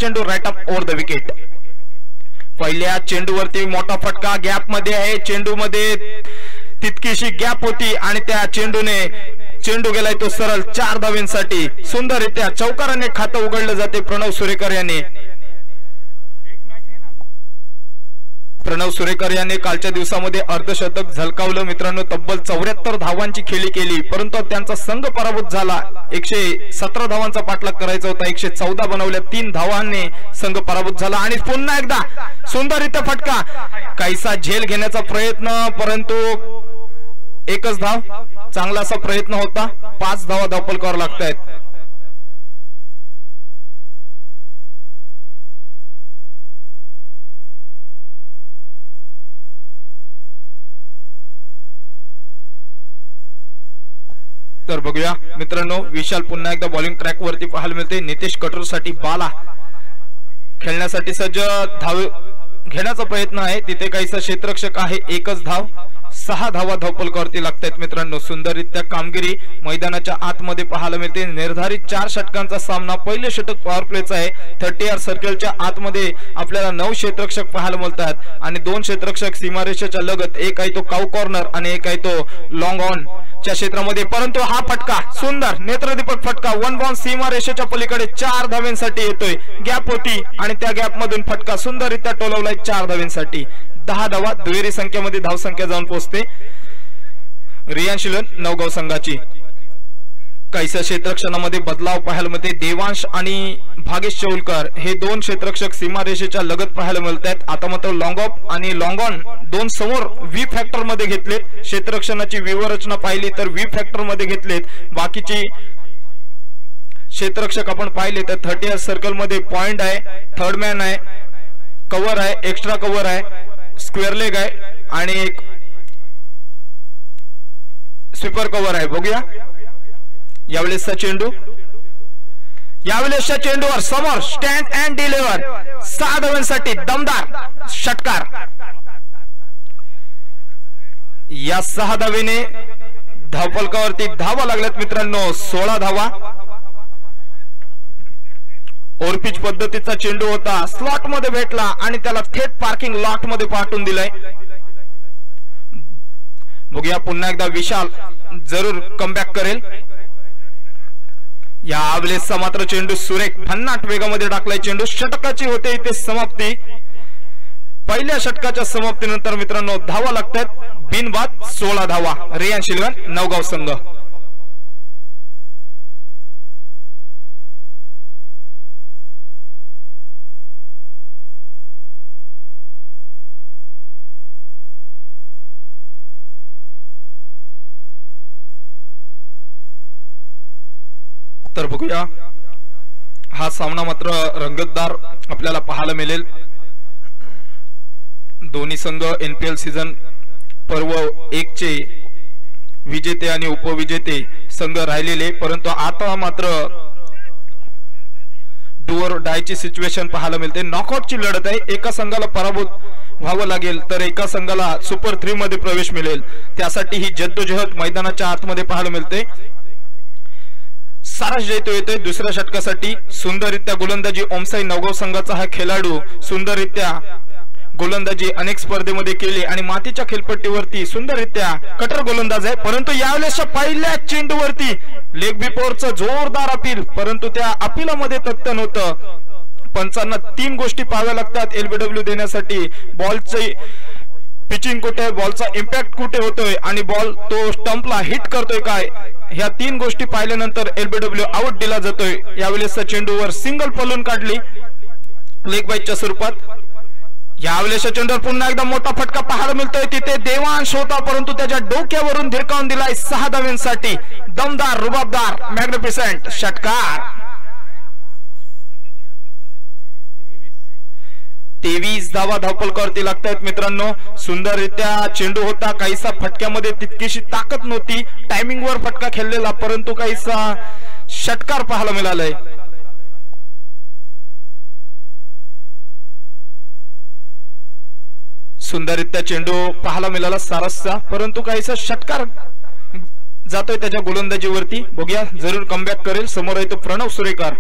चेंडू right up over the wicket. पहिल्या चेंडूवरती मोठा फटका गॅप मध्ये आहे. चेंडू मध्ये तितकीशी गॅप होती आणि त्या चेंडूने चेंडू गेलाय तो सरळ 4 धावांसाठी. सुंदररित्या चौकाराने खातं उघडलं जाते प्रणव सुरेकर यांनी. प्रणव सुरेकर यांनी कालच्या दिवसामध्ये अर्धशतक झलकावलं मित्रांनो. तब्बल 74 धावांची खेळी केली परंतु त्यांचा संघ पराभूत झाला. 117 धावांचा पाठलाग करायचा होता, 114 बनवल्या. 3 धावांनी संघ पराभूत झाला. आणि पुन्हा एकदा सुंदररित्या फटका, काहीसा झेल घेण्याचा प्रयत्न परंतु एकच धाव. चांगला असा प्रयत्न होता. 5 धावा धावपल करावं लागतायत. तर बघूया मित्रांनो, विशाल पुन्हा एकदा बॉलिंग ट्रॅक वरती पाहायला मिळते. नितेश कटोर साठी बाला खेळण्यासाठी सज्ज. धाव घेण्याचा प्रयत्न आहे, तिथे काहीसा क्षेत्ररक्षक आहे. एकच धाव. 6 धावा धावपलकावरती लागतात मित्रांनो. सुंदररित्या कामगिरी मैदानाच्या आतमध्ये पाहायला मिळते. निर्धारित 4 षटकांचा सामना. पहिले षटक पॉवर प्लेचा आहे. 30 सर्कलच्या आतमध्ये आपल्याला 9 क्षेत्ररक्षक पाहायला मिळतात आणि 2 क्षेत्ररक्षक सीमारेषेच्या लगत. एक आहे तो काउ कॉर्नर आणि एक आहे तो लॉंग ऑन च्या क्षेत्रामध्ये. परंतु हा फटका सुंदर नेत्रदीपक फटका. 1 बॉल सीमारेषेच्या पलीकडे 4 धावांसाठी येतोय. गॅप होती आणि त्या गॅप मधून फटका सुंदररित्या टोलवलाय 4 धावांसाठी. 10 धावा दुहेरी संख्येमध्ये धावसंख्या जाऊन पोहोचते रियान शिलन नवगाव संघाची. काहीसा क्षेत्ररक्षणामध्ये बदलाव पाहायला मिळते. देवांश आणि भागेश चौलकर हे 2 क्षेत्ररक्षक सीमारेषेच्या लगत पाहायला मिळतात. आता मात्र लॉंग ऑफ आणि लॉंग ऑन 2 समोर व्ही फॅक्टर मध्ये घेतलेत. क्षेत्ररक्षणाची व्यूहरचना पाहिली तर व्ही फॅक्टर मध्ये घेतलेत. बाकीची क्षेत्ररक्षक आपण पाहिले तर 30 सर्कल मध्ये पॉइंट आहे, थर्ड मॅन आहे, कव्हर आहे, एक्स्ट्रा कव्हर आहे, स्क्वेअर लेग आहे आणि एक स्वीपर कव्हर आहे. बघूया यावेळेसचा चेंडू. यावेळेसच्या चेंडूवर समोर स्टँड अँड डिलिव्हर. 6 धावांसाठी दमदार षटकार. या 6 धावेने धावफलकावरती धावा लागल्यात मित्रांनो. 16 धावा. ओव्हरपिच पद्धतीचा चेंडू होता. स्लॉट मध्ये भेटला आणि त्याला थेट पार्किंग लॉट मध्ये पाठवून दिलाय. बघूया पुन्हा एकदा विशाल जरूर कमबॅक करेल. यावेळेसचा मात्र चेंडू सुरेख भन्नाट वेगामध्ये टाकलाय चेंडू. षटकाची होते इथे समाप्ती. पहिल्या षटकाच्या समाप्तीनंतर मित्रांनो धावा लागतात बिनबाद 16 धावा. रियान शिलवन नवगाव संघ. तर बघूया हा सामना मात्र रंगतदार आपल्याला पाहायला मिळेल. दोन्ही संघ एनपीएल सीझन पर्व 1 चे विजेते आणि उपविजेते संघ राहिलेले, परंतु आता मात्र डू और डायची सिच्युएशन पाहायला मिळते. नॉकआउटची लढत आहे. एका संघाला पराभूत व्हावं लागेल तर एका संघाला सुपर 3 मध्ये प्रवेश मिळेल. त्यासाठी ही जद्दोजहद मैदानाच्या आतमध्ये पाहायला मिळते. सारस जयतो येतोय दुसऱ्या षटकासाठी. सुंदररित्या गोलंदाजी ओमसाई नवगाव संघाचा हा खेळाडू सुंदररित्या गोलंदाजी अनेक स्पर्धेमध्ये केली आणि मातीच्या खेळपट्टीवरती सुंदररित्या कटर गोलंदाज आहे. परंतु यावेळेसच्या पहिल्या चेंडूवरती लेग बिफोरचं जोरदार अपील, परंतु त्या अपिलामध्ये तथ्य नव्हतं. पंचांना 3 गोष्टी पाहाव्या लागतात एलबीडब्ल्यू देण्यासाठी. बॉलचे पिचिंग कुठे, बॉलचा इम्पॅक्ट कुठे होतोय आणि बॉल तो स्टंपला हिट करतोय काय, ह्या 3 गोष्टी पाहिल्यानंतर एलबीडब्ल्यू आउट दिला जातोय. यावेळेसच्या चेंडूवर सिंगल पलून काढली लेग बाईटच्या स्वरूपात. यावेळेसच्या चेंडूवर पुन्हा एकदा मोठा फटका पाहायला मिळतोय. तिथे देवांश होता परंतु त्याच्या डोक्यावरून धिरकावून दिलाय 6 धावांसाठी. दमदार रुबाबदार मॅग्निफिसंट षटकार. 23 धावा धावपलकावरती लागतायत मित्रांनो. सुंदररित्या चेंडू होता. काहीसा फटक्यामध्ये तितकीशी ताकद नव्हती. टायमिंग वर फटका खेळलेला परंतु काहीसा षटकार पाहायला मिळालाय. सुंदररित्या चेंडू पाहायला मिळाला सारसचा, परंतु काहीसा षटकार जातोय त्याच्या गोलंदाजीवरती. बघूया जरूर कमबॅक करेल. समोर आहे तो प्रणव सुरेकर.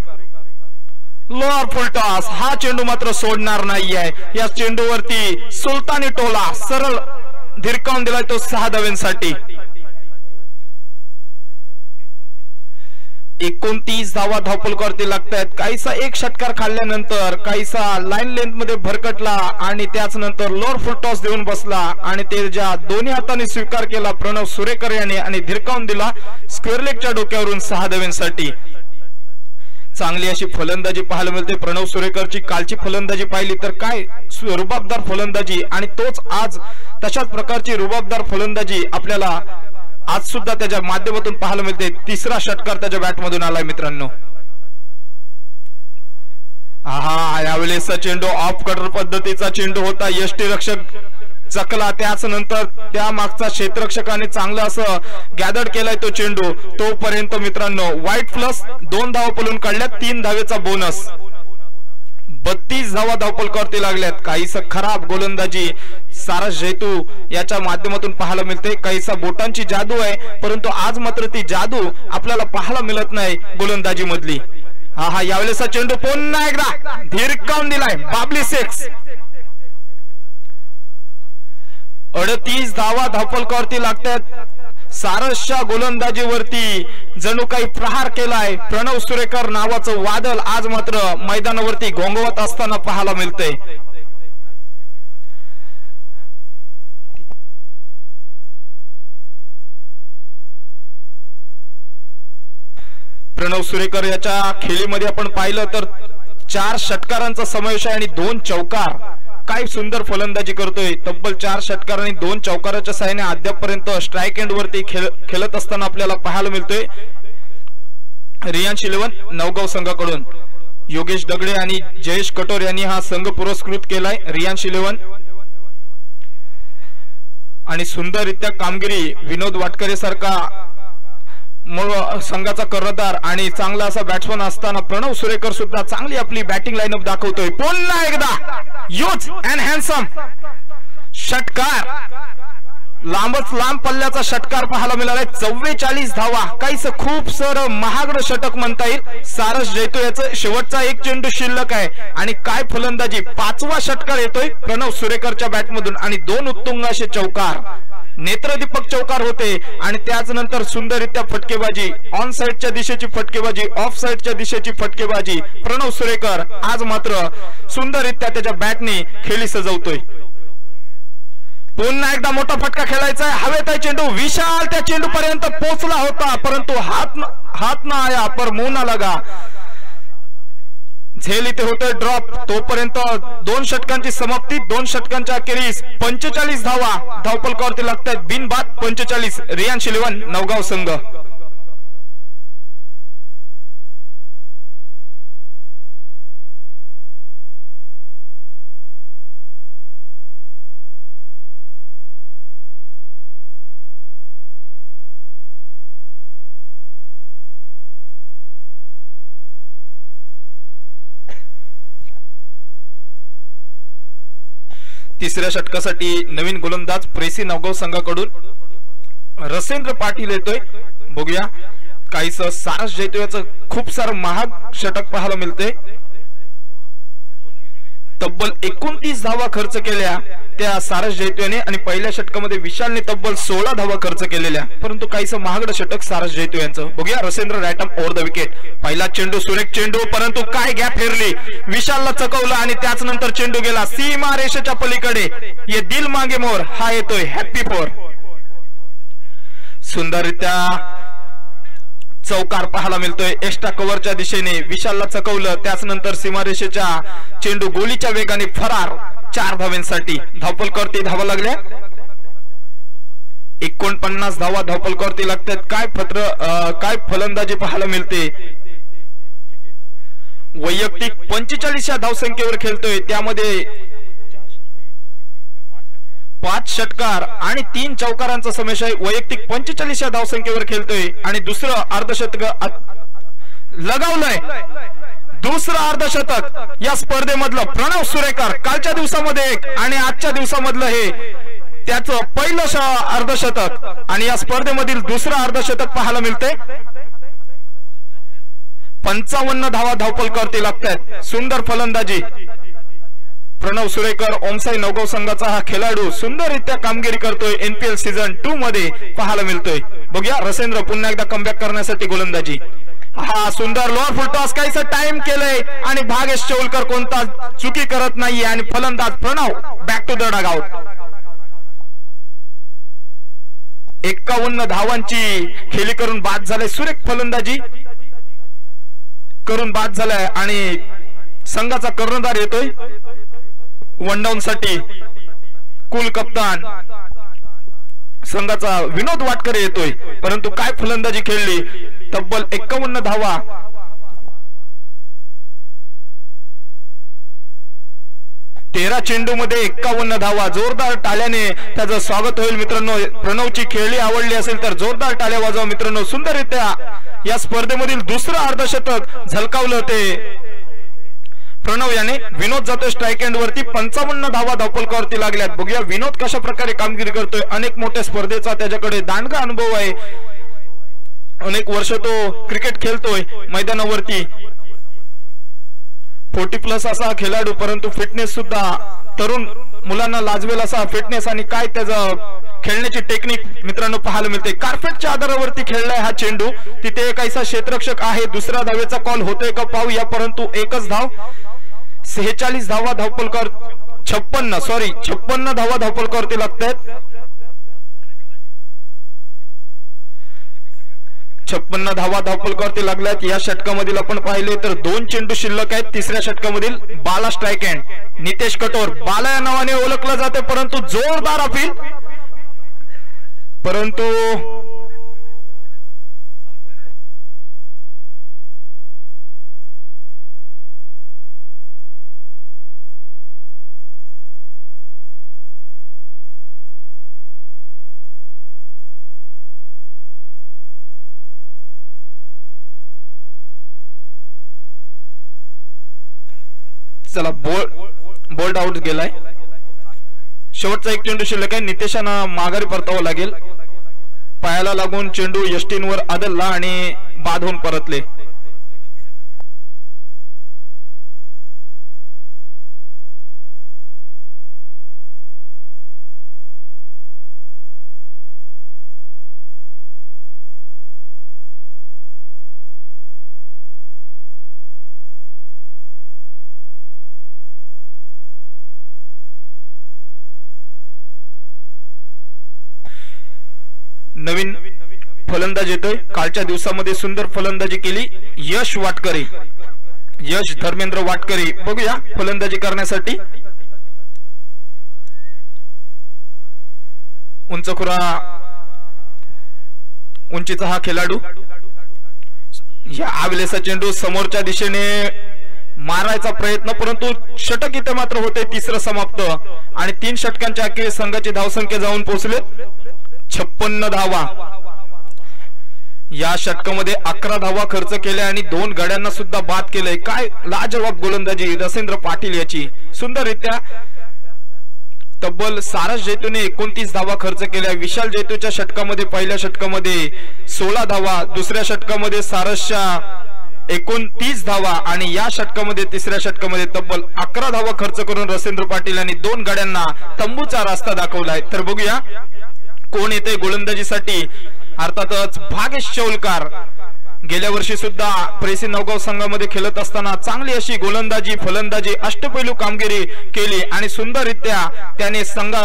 लोअर फुल टॉस, हा चेंडू मात्र सोडणार नाहीये. या चेंडूवरती सुलतानी टोला सरळ धिरकावून दिलाय तो 6 धावांसाठी. 29 धावा धावपलकावरती लागतायत. काहीसा एक षटकार खाल्ल्यानंतर काहीसा लाईन लेंथ मध्ये भरकटला आणि त्याच नंतर लोअर फुल टॉस देऊन बसला आणि ते ज्या दोन्ही हाताने स्वीकार केला प्रणव सुरेकर याने आणि धिरकावून दिला स्क्वेअर लेगच्या डोक्यावरून 6 धावांसाठी. चांगली अशी फलंदाजी पाहायला मिळते प्रणव सुरेकरची. कालची फलंदाजी पाहिली तर काय रुबाबदार फलंदाजी आणि तोच आज तशाच प्रकारची रुबाबदार फलंदाजी आपल्याला आज सुद्धा त्याच्या माध्यमातून पाहायला मिळते. तिसरा षटकार त्याच्या बॅटमधून आलाय मित्रांनो. यावेळेसचा चेंडू ऑफ कटर पद्धतीचा चेंडू होता. यष्टीरक्षक चकला, त्याच नंतर त्या मागचा क्षेत्ररक्षकाने चांगलं असं गॅदर केलाय तो चेंडू. तोपर्यंत मित्रांनो व्हाईट प्लस 2 धावा पळून काढल्या, 3 धावेचा बोनस. 32 धावा धावपलकावरती लागल्यात. काहीसा खराब गोलंदाजी सारस जैतू याच्या माध्यमातून पाहायला मिळते. काहीसा बोटांची जादू आहे परंतु आज मात्र ती जादू आपल्याला पाहायला मिळत नाही गोलंदाजी मधली. यावेळेसचा चेंडू पुन्हा एकदा धिरकावून दिलाय बाबली 6. 38 धावा धावपलकावरती लागतात. सारसच्या गोलंदाजीवरती जणू काही प्रहार केलाय. प्रणव सुरेकर नावाचं वादळ आज मात्र मैदानावरती घोंगवत असताना पाहायला मिळतंय. प्रणव सुरेकर याच्या खेळीमध्ये आपण पाहिलं तर 4 षटकारांचा समावेश आहे आणि 2 चौकार. काय सुंदर फलंदाजी करतोय. तब्बल 4 षटकार आणि 2 चौकाराच्या साहाय्याने अद्यापपर्यंत स्ट्राइक एंड वरती खेळत असताना आपल्याला पाहायला मिळतोय. रियांश 11 नवगाव संघाकडून योगेश दगडे आणि जयेश कटोर यांनी हा संघ पुरस्कृत केलाय. रियांश 11 आणि सुंदररित्या कामगिरी विनोद वाटकरे सारखा संघाचा कर्णधार आणि चांगला असा बॅट्समन असताना प्रणव सुरेकर सुद्धा चांगली आपली बॅटिंग लाईनअप दाखवतोय. पुन्हा एकदा यूज अँड हँडसम षटकार, लांबच लांब पल्ल्याचा षटकार पाहायला मिळालाय. 44 धावा, काहीच खूप सर महागड षटक म्हणता येईल. सारस जैतो याचं शेवटचा एक चेंडू शिल्लक आहे आणि काय फलंदाजी. 5वा षटकार येतोय प्रणव सुरेकरच्या बॅटमधून आणि 2 उत्तुंग असे चौकार, नेत्रदीपक चौकार होते आणि त्याच नंतर सुंदररित्या फटकेबाजी, ऑन साइडच्या दिशेची फटकेबाजी, ऑफ साइडच्या दिशेची फटकेबाजी. प्रणव सुरेकर आज मात्र सुंदररित्या त्याच्या बॅटने खेळी सजवतोय. पुन्हा एकदा मोठा फटका खेळायचा आहे. हवेत आहे चेंडू, विशाल त्या चेंडू पर्यंत पोहोचला होता परंतु हात ना आया पर मुंह ना लगा. झेल इथे होतोय ड्रॉप. तोपर्यंत 2 षटकांची समाप्ती. 2 षटकांच्या अखेरीस 45 धावा धावपलकावरती लागतात. बिनबाद 45. रियांश 11 नवगाव संघ. तिसऱ्या षटकासाठी नवीन गोलंदाज प्रेसी नवगाव संघाकडून रसेंद्र पाटील येतोय. बघूया काहीच सारस जैतो याचं खूप सारं महाग षटक पाहायला मिळते. तब्बल 29 धावा खर्च केल्या त्या सारस जैतोने आणि पहिल्या षटकामध्ये विशालने तब्बल 16 धावा खर्च केलेल्या परंतु काहीच महागड षटक सारस जैतो यांचं. बघूया Rasendra right arm over the wicket. पहिला चेंडू सुरेख चेंडू परंतु काय गॅप फिरली. विशालला चकवलं आणि त्याच नंतर चेंडू गेला सीमा रेषेच्या पलीकडे. ये दिल मागे मोर हा येतोय हॅपी फोर. सुंदररित्या चौकार पाहायला मिळतोय. एक्स्ट्रा कव्हरच्या दिशेने विशालला चकवलं. त्याच नंतर सीमारेषेच्या चेंडू गोलीच्या वेगाने फरार. 4 धावांसाठी धावपलकावरती धावा लागल्या. 49 धावा धावपलकावरती लागतात. काय फलंदाजी पाहायला मिळते. वैयक्तिक 45 या धावसंख्येवर खेळतोय. त्यामध्ये 5 षटकार आणि 3 चौकारांचा समावेश आहे. वैयक्तिक 45 या धावसंख्येवर खेळतोय आणि दुसरं अर्धशतक लगावलंय. दुसरं अर्धशतक या स्पर्धेमधलं प्रणव सुरेकर. कालच्या दिवसामध्ये एक आणि आजच्या दिवसामधलं हे त्याचं पहिलं अर्धशतक आणि या स्पर्धेमधील दुसरं अर्धशतक पाहायला मिळते. 55 धावा धावपलकावरती लागतात। सुंदर फलंदाजी प्रणव सुरेकर ओमसाई नवगाव संघाचा हा खेळाडू सुंदररित्या कामगिरी करतोय एनपीएल सीझन 2 मध्ये पाहायला मिळतोय। बघूया रसेंद्र पुन्हा एकदा कमबॅक करण्यासाठी गोलंदाजी, हा सुंदर लोअर फुल टॉस काहीसा टाइम केलंय आणि भागेश चौलकर कोणता चुकी करत नाहीये आणि फलंदाज Pranav back to the dugout. 51 धावांची खेळी करून बाद झालाय, सुरेख फलंदाजी करून बाद झालाय आणि संघाचा कर्णधार येतोय वन डाऊन साठी। कुल कप्तान संघाचा विनोद वाटकरे येतोय, परंतु काय फलंदाजी खेळली, तब्बल 51 धावा। तेरा चेंडू मध्ये 51 धावा, जोरदार टाळ्याने त्याचं स्वागत होईल मित्रांनो। प्रणवची खेळी आवडली असेल तर जोरदार टाळ्या वाजवा मित्रांनो। सुंदररित्या या स्पर्धेमधील दुसरं अर्धशतक झलकावलं ते प्रणव याने। विनोद जातोय स्ट्राइक एंड वरती, 55 धावा धावपलकावरती लागल्यात। बघूया विनोद कशा प्रकारे कामगिरी करतोय, अनेक मोठ्या स्पर्धेचा त्याच्याकडे दांडगा अनुभव आहे, अनेक वर्ष तो क्रिकेट खेळतोय मैदानावरती। 40+ असा खेळाडू, परंतु फिटनेस सुद्धा तरुण मुलांना लाजवेल असा फिटनेस आणि काय त्याचं खेळण्याची टेक्निक मित्रांनो पाहायला मिळते। कार्पेटच्या आधारावरती खेळलाय हा चेंडू, तिथे काहीसा क्षेत्ररक्षक आहे, दुसऱ्या धावेचा कॉल होतोय का पाहूया, परंतु एकच धाव। 46 धावा धावपलकावर 56 धावा धावपलकावरती लागतात। 56 धावा धावपलकावरती लागल्यात। या षटकामधील आपण पाहिले तर 2 चेंडू शिल्लक आहेत। तिसऱ्या षटकामधील बाला स्ट्राइक एंड, नितेश कटोर बाला या नावाने ओळखलं जाते, परंतु जोरदार अपील, परंतु चला बोल्ड आउट गेलाय। शेवटचा एक चेंडू शिल्लक आहे, नितेशांना माघारी परतावं लागेल। पायाला लागून चेंडू यष्टींवर आदळला आणि बाद होऊन परतले। नवीन फलंदाज येतोय, कालच्या दिवसामध्ये सुंदर फलंदाजी केली यश वाटकरे, यश धर्मेंद्र वाटकरे। बघूया फलंदाजी करण्यासाठी उंचखुरा उंचीचा हा खेळाडू, या आविलेसा चेंडू समोरच्या दिशेने मारायचा प्रयत्न, परंतु षटक इथे मात्र होते। तिसरं समाप्त आणि 3 षटकांच्या अखेरीस संघाची धावसंख्या जाऊन पोहोचले 56 धावा। या षटकामध्ये 11 धावा खर्च केल्या आणि 2 गड्यांना सुद्धा बाद केलंय। काय लाजवाब गोलंदाजी रसेंद्र पाटील याची, सुंदररित्या तब्बल सारस जैतूने 29 धावा खर्च केल्या। विशाल जैतूच्या षटकामध्ये पहिल्या षटकामध्ये 16 धावा, दुसऱ्या षटकामध्ये सारसच्या 29 धावा आणि या षटकामध्ये तिसऱ्या षटकामध्ये तब्बल 11 धावा खर्च करून रसेंद्र पाटील यांनी 2 गड्यांना तंबूचा रस्ता दाखवलाय। तर बघूया कोण येते गोलंदाजीसाठी, अर्थातच भागेश चौलकर। गेल्या वर्षी सुद्धा प्रेसी नवगाव संघामध्ये खेळत असताना चांगली अशी गोलंदाजी फलंदाजी अष्टपैलू कामगिरी केली आणि सुंदररित्या त्याने संघ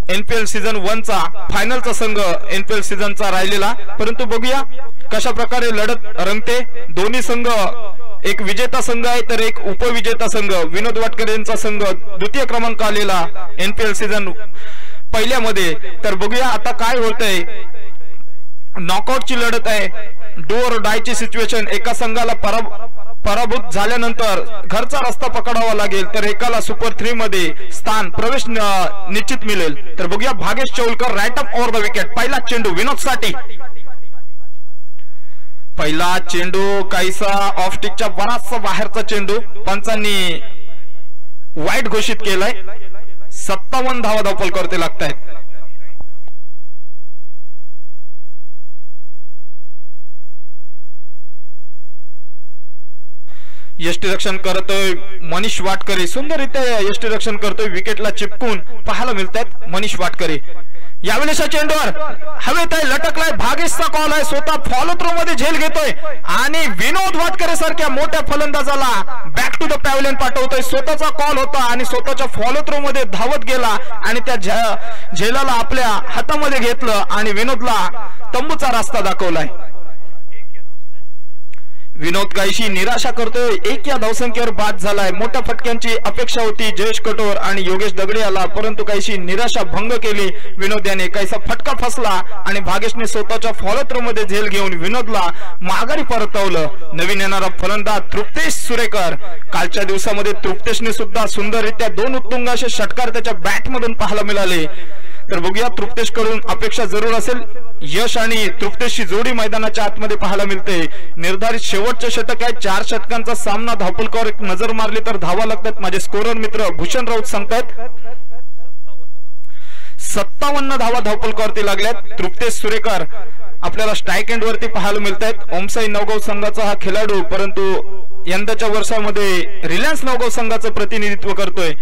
एनपीएल सीझन 1 चा फायनलचा संघ एनपीएल सीझनचा राहिलेला। परंतु बघूया कशा प्रकारे लढत रंगते। दोन्ही संघ, एक विजेता संघ आहे तर एक उपविजेता संघ। विनोद वाटकरे यांचा संघ द्वितीय क्रमांक आलेला एनपीएल सीझन पहिल्यामध्ये। तर बघूया आता काय होतंय, नॉकआउटची लढत आहे, डू ऑर डाय ची सिच्युएशन। एका संघाला पराभूत झाल्यानंतर घरचा रस्ता पकडावा लागेल तर एकाला सुपर 3 मध्ये स्थान प्रवेश निश्चित मिळेल। तर बघूया Bhagesh Chaulkar right up over the wicket, पहिला चेंडू विनोद साठी, पहिला चेंडू काहीसा ऑफ स्टिकच्या बराचसा बाहेरचा चेंडू पंचांनी वाईट घोषित केलाय। 57 धावा धावपलकावरती लागतायत। यष्टिरक्षण करतोय मनीष वाटकरे, सुंदररित्या यष्टिरक्षण करतोय, विकेटला चिपकून पाहायला मिळतात मनीष वाटकरे। यावेळेस चेंडूवर हवेत आहे, लटकलाय, भागेशचा कॉल आहे, स्वतः फॉलो थ्रो मध्ये झेल घेतोय आणि विनोद वाटकरे सारख्या मोठ्या फलंदाजाला बॅक टू द पॅव्हलियन पाठवतोय। स्वतःचा कॉल होता आणि स्वतःच्या फॉलो थ्रो मध्ये धावत गेला आणि त्या झेलाला आपल्या हातामध्ये घेतलं आणि विनोदला तंबूचा रस्ता दाखवलाय। विनोद काहीशी निराशा करतोय, 1 या धावसंख्येवर बाद झालाय। मोठ्या फटक्यांची अपेक्षा होती जयेश कटोर आणि योगेश दगडे याला, परंतु काहीशी निराशा भंग केली विनोद याने। काहीसा फटका फसला आणि भागेशने स्वतःच्या फॉलो थ्रो मध्ये झेल घेऊन विनोदला माघारी परतवलं। नवीन येणारा फलंदाज तृप्तेश सुरेकर, कालच्या दिवसामध्ये तृप्तेशने सुद्धा सुंदररित्या 2 उत्तुंग असे षटकार त्याच्या बॅट मधून पाहायला मिळाले। तर बघूया तृप्तेश कडून अपेक्षा जरूर असेल, यश आणि तृप्तेशची जोडी मैदानाच्या आतमध्ये पाहायला मिळते। निर्धारित शेवटचे षटक आहे, 4 षटकांचा सामना। धावपलकावर एक नजर मारली तर धावा लागतात, माझे स्कोरर मित्र भूषण राऊत सांगतात 57 धावा धावपलकावरती लागल्यात। तृप्तेश सुरेकर आपल्याला स्ट्राइक एंड वरती पाहायला मिळतात। ओमसाई नवगाव संघाचा हा खेळाडू, परंतु यंदाच्या वर्षामध्ये रिलायन्स नवगाव संघाचं प्रतिनिधित्व करतोय।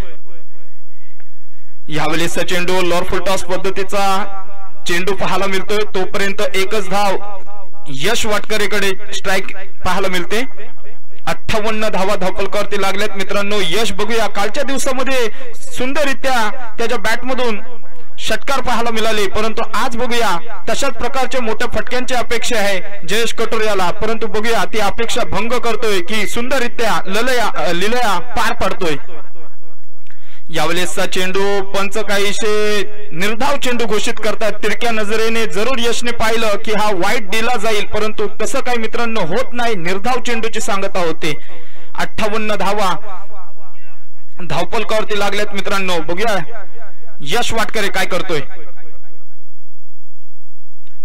यावेळेसचा चेंडू लॉर फुल टॉस पद्धतीचा चेंडू पाहायला मिळतोय, तोपर्यंत एकच धाव यश वाटकरेकडे स्ट्राइक पाहायला मिळते। 58 धावा धावपलकावरती लागल्यात मित्रांनो। यश बघूया कालच्या दिवसामध्ये सुंदररित्या त्याच्या बॅटमधून षटकार पाहायला मिळाले, परंतु आज बघूया तशाच प्रकारच्या मोठ्या फटक्यांची अपेक्षा आहे जयेश कटोर याला, परंतु बघूया ती अपेक्षा भंग करतोय की सुंदररित्या लिलया पार पडतोय। यावेळेसचा चेंडू पंच काहीशे निर्धाव चेंडू घोषित करतात। तिरक्या नजरेने जरूर यशने पाहिलं की हा वाईट दिला जाईल, परंतु तसं काही मित्रांनो होत नाही, निर्धाव चेंडूची सांगता होते। 58 धावा धावपलकावरती लागल्यात मित्रांनो। बघूया यश वाटकरे काय करतोय,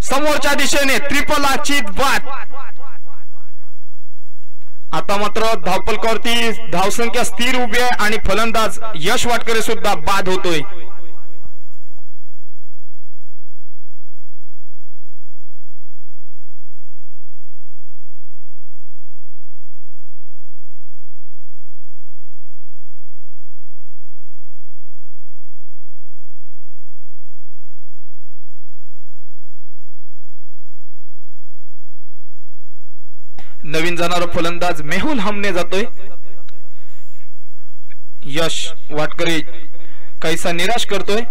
समोरच्या दिशेने त्रिफलाची बाद। आता मात्र धावपलकावरती धावसंख्या स्थिर उभी आहे आणि फलंदाज यश वाटकरे सुद्धा बाद होतोय। नवीन जाणारा फलंदाज मेहुल हमने जातोय। यश वाटकरे काहीसा निराश करतोय,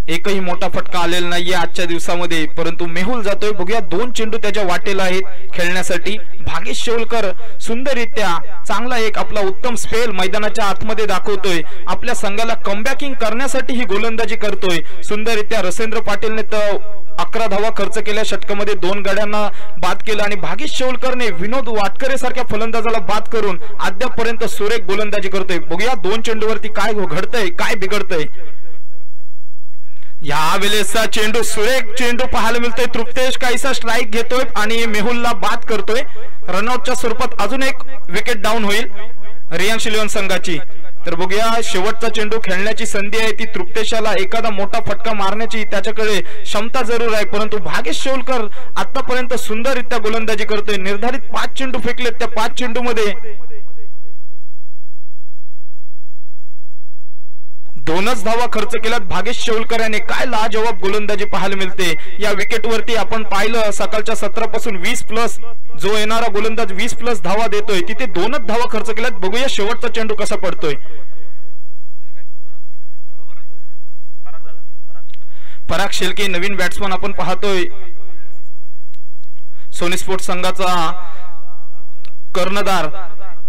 एकही मोठा फटका आलेला नाहीये आजच्या दिवसामध्ये, परंतु मेहुल जातोय। बघूया 2 चेंडू त्याच्या वाटेला आहेत खेळण्यासाठी। भागेश शेवलकर सुंदररित्या चांगला एक आपला उत्तम स्पेल मैदानाच्या आतमध्ये दाखवतोय, आपल्या संघाला कमबॅकिंग करण्यासाठी ही गोलंदाजी करतोय सुंदररित्या। रसेंद्र पाटीलने तर 11 धावा खर्च केल्या, षटकामध्ये 2 गड्यांना बाद केलं आणि भागेश शेवलकरने विनोद वाटकरे सारख्या फलंदाजाला बाद करून अद्यापर्यंत सुरेख गोलंदाजी करतोय। बघूया 2 चेंडूवरती काय घडतंय, काय बिघडतंय। या वेळेसचा चेंडू सुरेख चेंडू पाहायला मिळतोय। तृप्तेश काहीसा स्ट्राइक घेतोय आणि मेहुलला बाद करतोय। रनआउटच्या स्वरूपात अजून एक विकेट डाऊन होईल रिलायन्स 11 संघाची। तर बघूया शेवटचा चेंडू खेळण्याची संधी आहे ती तृप्तेशाला, एखादा मोठा फटका मारण्याची त्याच्याकडे क्षमता जरूर आहे, परंतु भागेश शेवलकर आतापर्यंत सुंदररित्या गोलंदाजी करतोय। निर्धारित 5 चेंडू फेकलेत, त्या 5 चेंडू मध्ये 2च धावा खर्च केल्यात भागेश शेवलकर याने। काय लाजवाब गोलंदाजी पाहायला मिळते या विकेटवरती। आपण पाहिलं सकाळच्या 17 पासून 20+ जो येणारा गोलंदाज 20+ धावा देतोय, तिथे 2च धावा खर्च केल्यात। बघूया शेवटचा चेंडू कसा पडतोय। पराग शेलके नवीन बॅट्समन आपण पाहतोय, सोनी स्पोर्ट्स संघाचा कर्णधार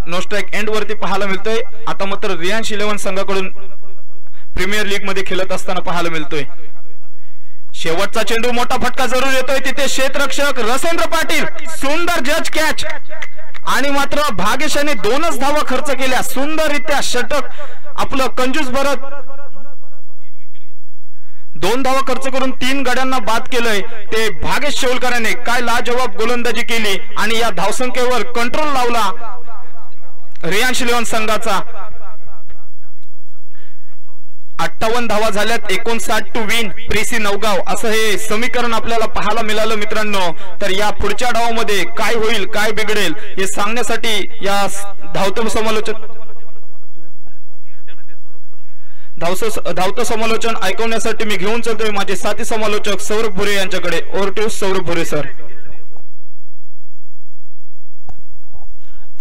नो स्ट्राइक एंड वरती पाहायला मिळतोय। आता मात्र रिलायन्स 11 संघाकडून प्रीमियर लीग मध्ये खेळत असताना पाहायला मिळतोय। शेवटचा चेंडू मोठा फटका जरूर येतोय, तिथे क्षेत्ररक्षक रसेंद्र पाटील सुंदर जज कॅच आणि मात्र भागेशाने 2च धावा खर्च केल्या। सुंदररित्या षटक आपलं कंजूस भरत 2 धावा खर्च करून 3 गड्यांना बाद केलंय ते भागेश शेवलकरांनी। काय लाजवाब गोलंदाजी केली आणि या धावसंख्येवर कंट्रोल लावला रिलायन्स 11 संघाचा। 58 धावा झाल्यात, 59 टू विन प्रेसी नवगाव असं हे समीकरण आपल्याला पाहायला मिळालं मित्रांनो. तर या पुढच्या डावामध्ये काय होईल काय बिघडेल हे सांगण्यासाठी या धावतं समालोचन ऐकवण्यासाठी मी घेऊन चलतोय माझे साथी समालोचक सौरभ भुरे यांच्याकडे. ओव्हर टू सौरभ भुरे सर.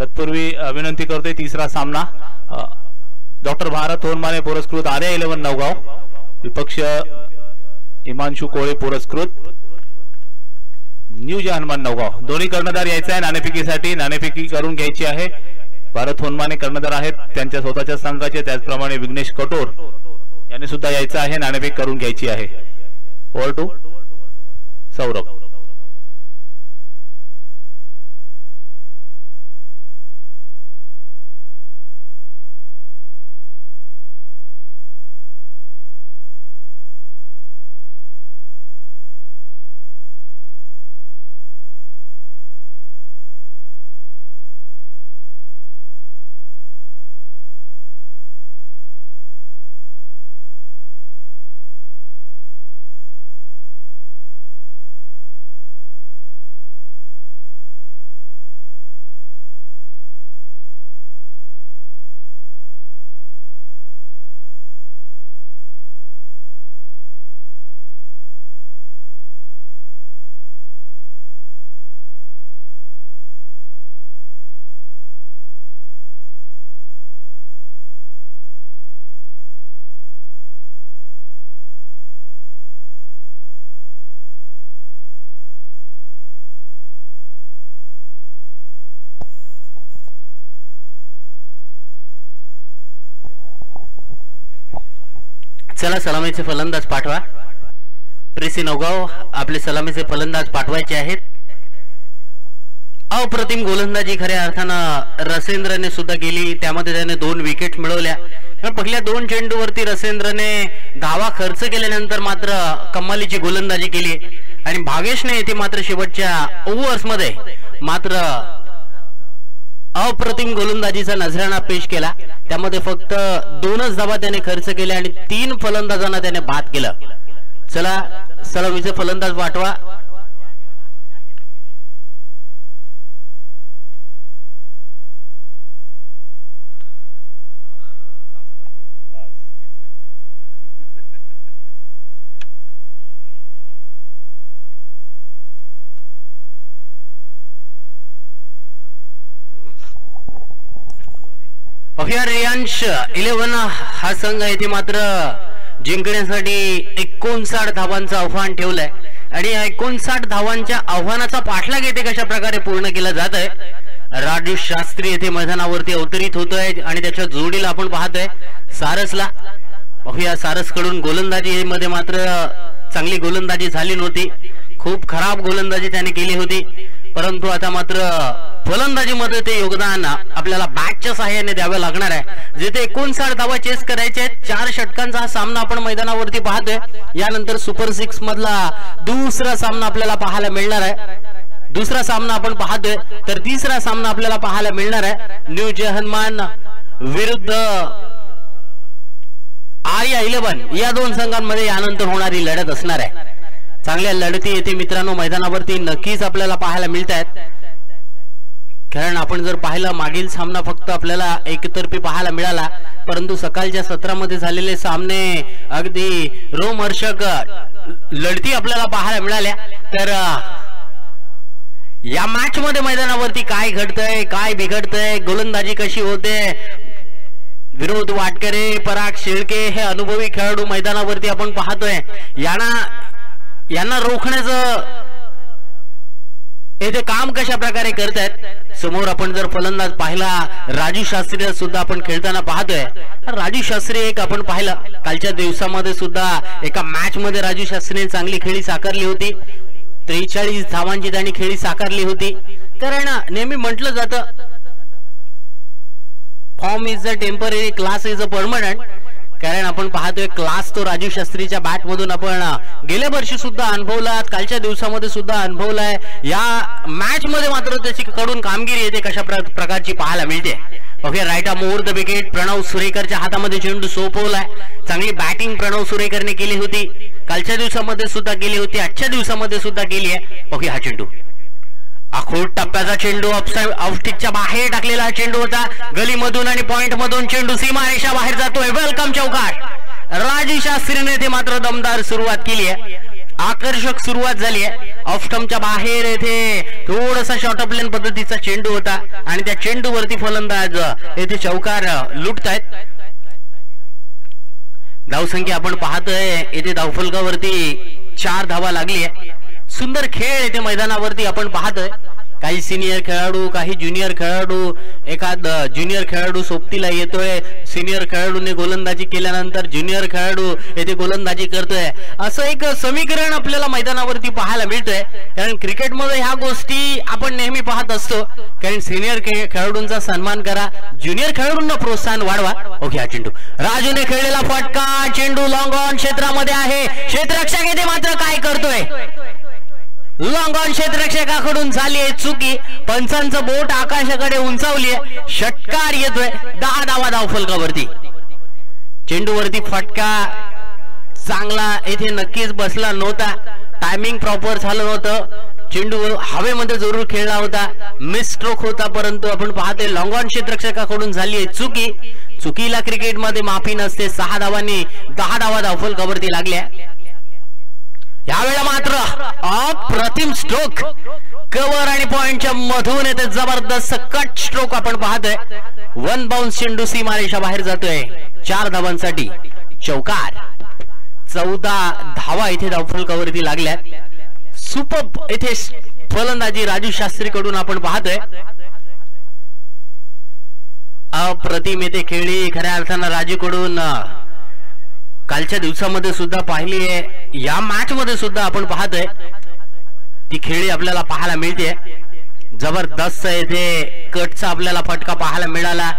तत्पूर्वी विनंती करतोय तिसरा सामना डॉक्टर भारत होनमाने पुरस्कृत आर्या 11 नवगाव विपक्ष हिमांशु कोळे पुरस्कृत न्यू हनुमान नवगाव. दोन्ही कर्णधार यायचे आहे नाणेफेकीसाठी. नाणेफेकी करून घ्यायची आहे. भारत होनमाने कर्णधार आहेत त्यांच्या स्वतःच्या संघाचे. त्याचप्रमाणे विघ्नेश कटोर यांनी सुद्धा यायचं आहे. नाणेफेक करून घ्यायची आहे. Over to Saurabh. चला सलामीचे फलंदाज पाठवा. प्रेसी नवगाव आपले सलामीचे फलंदाज पाठवायचे आहेत. अप्रतिम गोलंदाजी खऱ्या अर्थानं रसेंद्रने सुद्धा केली. त्यामध्ये त्याने 2 विकेट मिळवल्या. पहिल्या 2 चेंडूवरती रसेंद्रने धावा खर्च केल्यानंतर मात्र कमालीची गोलंदाजी केली आणि भागेशने येथे मात्र शेवटच्या ओव्हर्स मध्ये मात्र अप्रतिम गोलंदाजीचा नजराणा पेश केला. त्यामध्ये फक्त 2च धावा त्याने खर्च केल्या आणि 3 फलंदाजांना त्याने बाद केलं. चला सलामीचे फलंदाज पाठवा. रियांश 11 हा संघ येथे मात्र जिंकण्यासाठी 59 धावांचं आव्हान ठेवलंय आणि 59 धावांच्या आव्हानाचा पाठलाग येथे कशा प्रकारे पूर्ण केला जात आहे. राजू शास्त्री येथे मैदानावरती अवतरित होतोय आणि त्याच्या जोडीला आपण पाहतोय सारसला. पाहूया सारस कडून गोलंदाजी मध्ये मात्र चांगली गोलंदाजी झाली नव्हती. खूप खराब गोलंदाजी त्याने केली होती. परंतु आता मात्र फलंदाजीमध्ये ते योगदान आपल्याला बॅटच्या सहाय्याने द्यावे लागणार आहे. जिथे 59 धावा चेस करायचे आहेत. 4 षटकांचा हा सामना आपण मैदानावरती पाहतोय. यानंतर सुपर 6 मधला दुसरा सामना आपल्याला पाहायला मिळणार आहे. दुसरा सामना आपण पाहतोय तर तिसरा सामना आपल्याला पाहायला मिळणार आहे. न्यू हनुमान विरुद्ध आर्या 11 या 2 संघांमध्ये यानंतर होणारी लढत असणार आहे. चांगल्या लढती येथे मित्रांनो मैदानावरती नक्कीच आपल्याला पाहायला मिळत आहेत. कारण आपण जर पाहिलं मागील सामना फक्त आपल्याला एकतर्फी पाहायला मिळाला. परंतु सकाळच्या सत्रामध्ये झालेले सामने अगदी रोमहर्षक लढती आपल्याला पाहायला मिळाल्या. तर या मॅच मध्ये मैदानावरती काय घडतंय काय बिघडतंय गोलंदाजी कशी होते. विनोद वाटकरे पराग शेळके हे अनुभवी खेळाडू मैदानावरती आपण पाहतोय. यांना रोखण्याचं येथे काम कशा प्रकारे करतायत. समोर आपण जर फलंदाज पाहिला राजू शास्त्री सुद्धा आपण खेळताना पाहतोय. राजू शास्त्री एक आपण पाहिलं कालच्या दिवसामध्ये सुद्धा एका मॅच मध्ये राजू शास्त्रीने चांगली खेळी साकारली होती. 43 धावांची त्यांनी खेळी साकारली होती. कारण नेहमी म्हटलं जातं form is a temporary class is a permanent. कारण आपण पाहतोय क्लास तो राजू शास्त्रीच्या बॅट मधून आपण गेल्या वर्षी सुद्धा अनुभवला. कालच्या दिवसामध्ये सुद्धा अनुभवलाय. या मॅच मध्ये मात्र त्याची कडून कामगिरी येते कशा प्रकारची पाहायला मिळते. Okay right more the wicket. Pranav सुरेकरच्या हातामध्ये चेंडू सोपवलाय. चांगली बॅटिंग प्रणव सुरेकरने केली होती. कालच्या दिवसामध्ये सुद्धा केली होती, आजच्या दिवसामध्ये सुद्धा केली आहे. ओके हा चेंडू आखोट टप्प्याचा चेंडू ऑफस्टिकच्या बाहेर टाकलेला हा चेंडू होता. गलीमधून आणि पॉइंट मधून चेंडू सीमारेषा बाहेर जातोय. वेलकम चौकार. राजू शास्त्रीने ते मात्र दमदार सुरुवात केली आहे. आकर्षक सुरुवात झाली आहे. ऑफ स्टंपच्या बाहेर येथे थोडासा शॉर्ट प्लेन पद्धतीचा चेंडू होता आणि त्या चेंडूवरती फलंदाज येथे चौकार लुटतायत. धावसंख्या आपण पाहतोय येथे धावफलकावरती 4 धावा लागली आहे. सुंदर खेळ येथे मैदानावरती आपण पाहतोय. काही सिनियर खेळाडू, काही ज्युनियर खेळाडू, एखाद ज्युनियर खेळाडू सोबतीला येतोय. सिनियर खेळाडूने गोलंदाजी केल्यानंतर ज्युनियर खेळाडू येथे गोलंदाजी करतोय. असं एक समीकरण आपल्याला मैदानावरती पाहायला मिळतंय. कारण क्रिकेटमध्ये ह्या गोष्टी आपण नेहमी पाहत असतो. कारण सिनियर खेळाडूंचा सन्मान करा, ज्युनियर खेळाडूंना प्रोत्साहन वाढवा. ओके हा चेंडू राजूने खेळलेला फटका. चेंडू लॉंग ऑन क्षेत्रामध्ये आहे. क्षेत्ररक्षक येथे मात्र काय करतोय? लॉंग ऑन क्षेत्ररक्षकाकडून झाली आहे चुकी. पंचांचं बोट आकाशाकडे उंचावली आहे. षटकार येतोय. 10 धावा धावफलकावरती. चेंडूवरती फटका चांगला येथे नक्कीच बसला नव्हता. टायमिंग प्रॉपर झालं नव्हतं. चेंडू हवेमध्ये जरूर खेळला होता. मिस स्ट्रोक होता, परंतु आपण पाहतोय लॉंग ऑन क्षेत्ररक्षकाकडून झाली आहे चुकी. चुकीला क्रिकेटमध्ये माफी नसते. 6 धावांनी 10 धावा धावफलकावरती लागल्या. यावेळेला मात्र अप्रतिम स्ट्रोक. कव्हर आणि पॉइंटच्या मधून येते जबरदस्त कट स्ट्रोक आपण पाहतोय. 1 बाउन्स चेंडू सीमारेषा बाहेर जातोय. 4 धावांसाठी चौकार. 14 धावा इथे धावफलकावरती लागल्यात. सुपर इथे फलंदाजी राजू शास्त्री कडून आपण पाहतोय. अप्रतिम येथे खेळी खऱ्या अर्थानं राजू कडून कालच्या दिवसामध्ये सुद्धा पाहिली आहे. या मॅच मध्ये सुद्धा आपण पाहतोय ती खेळी आपल्याला पाहायला मिळते. जबरदस्त येथे कटचा आपल्याला फटका पाहायला मिळाला.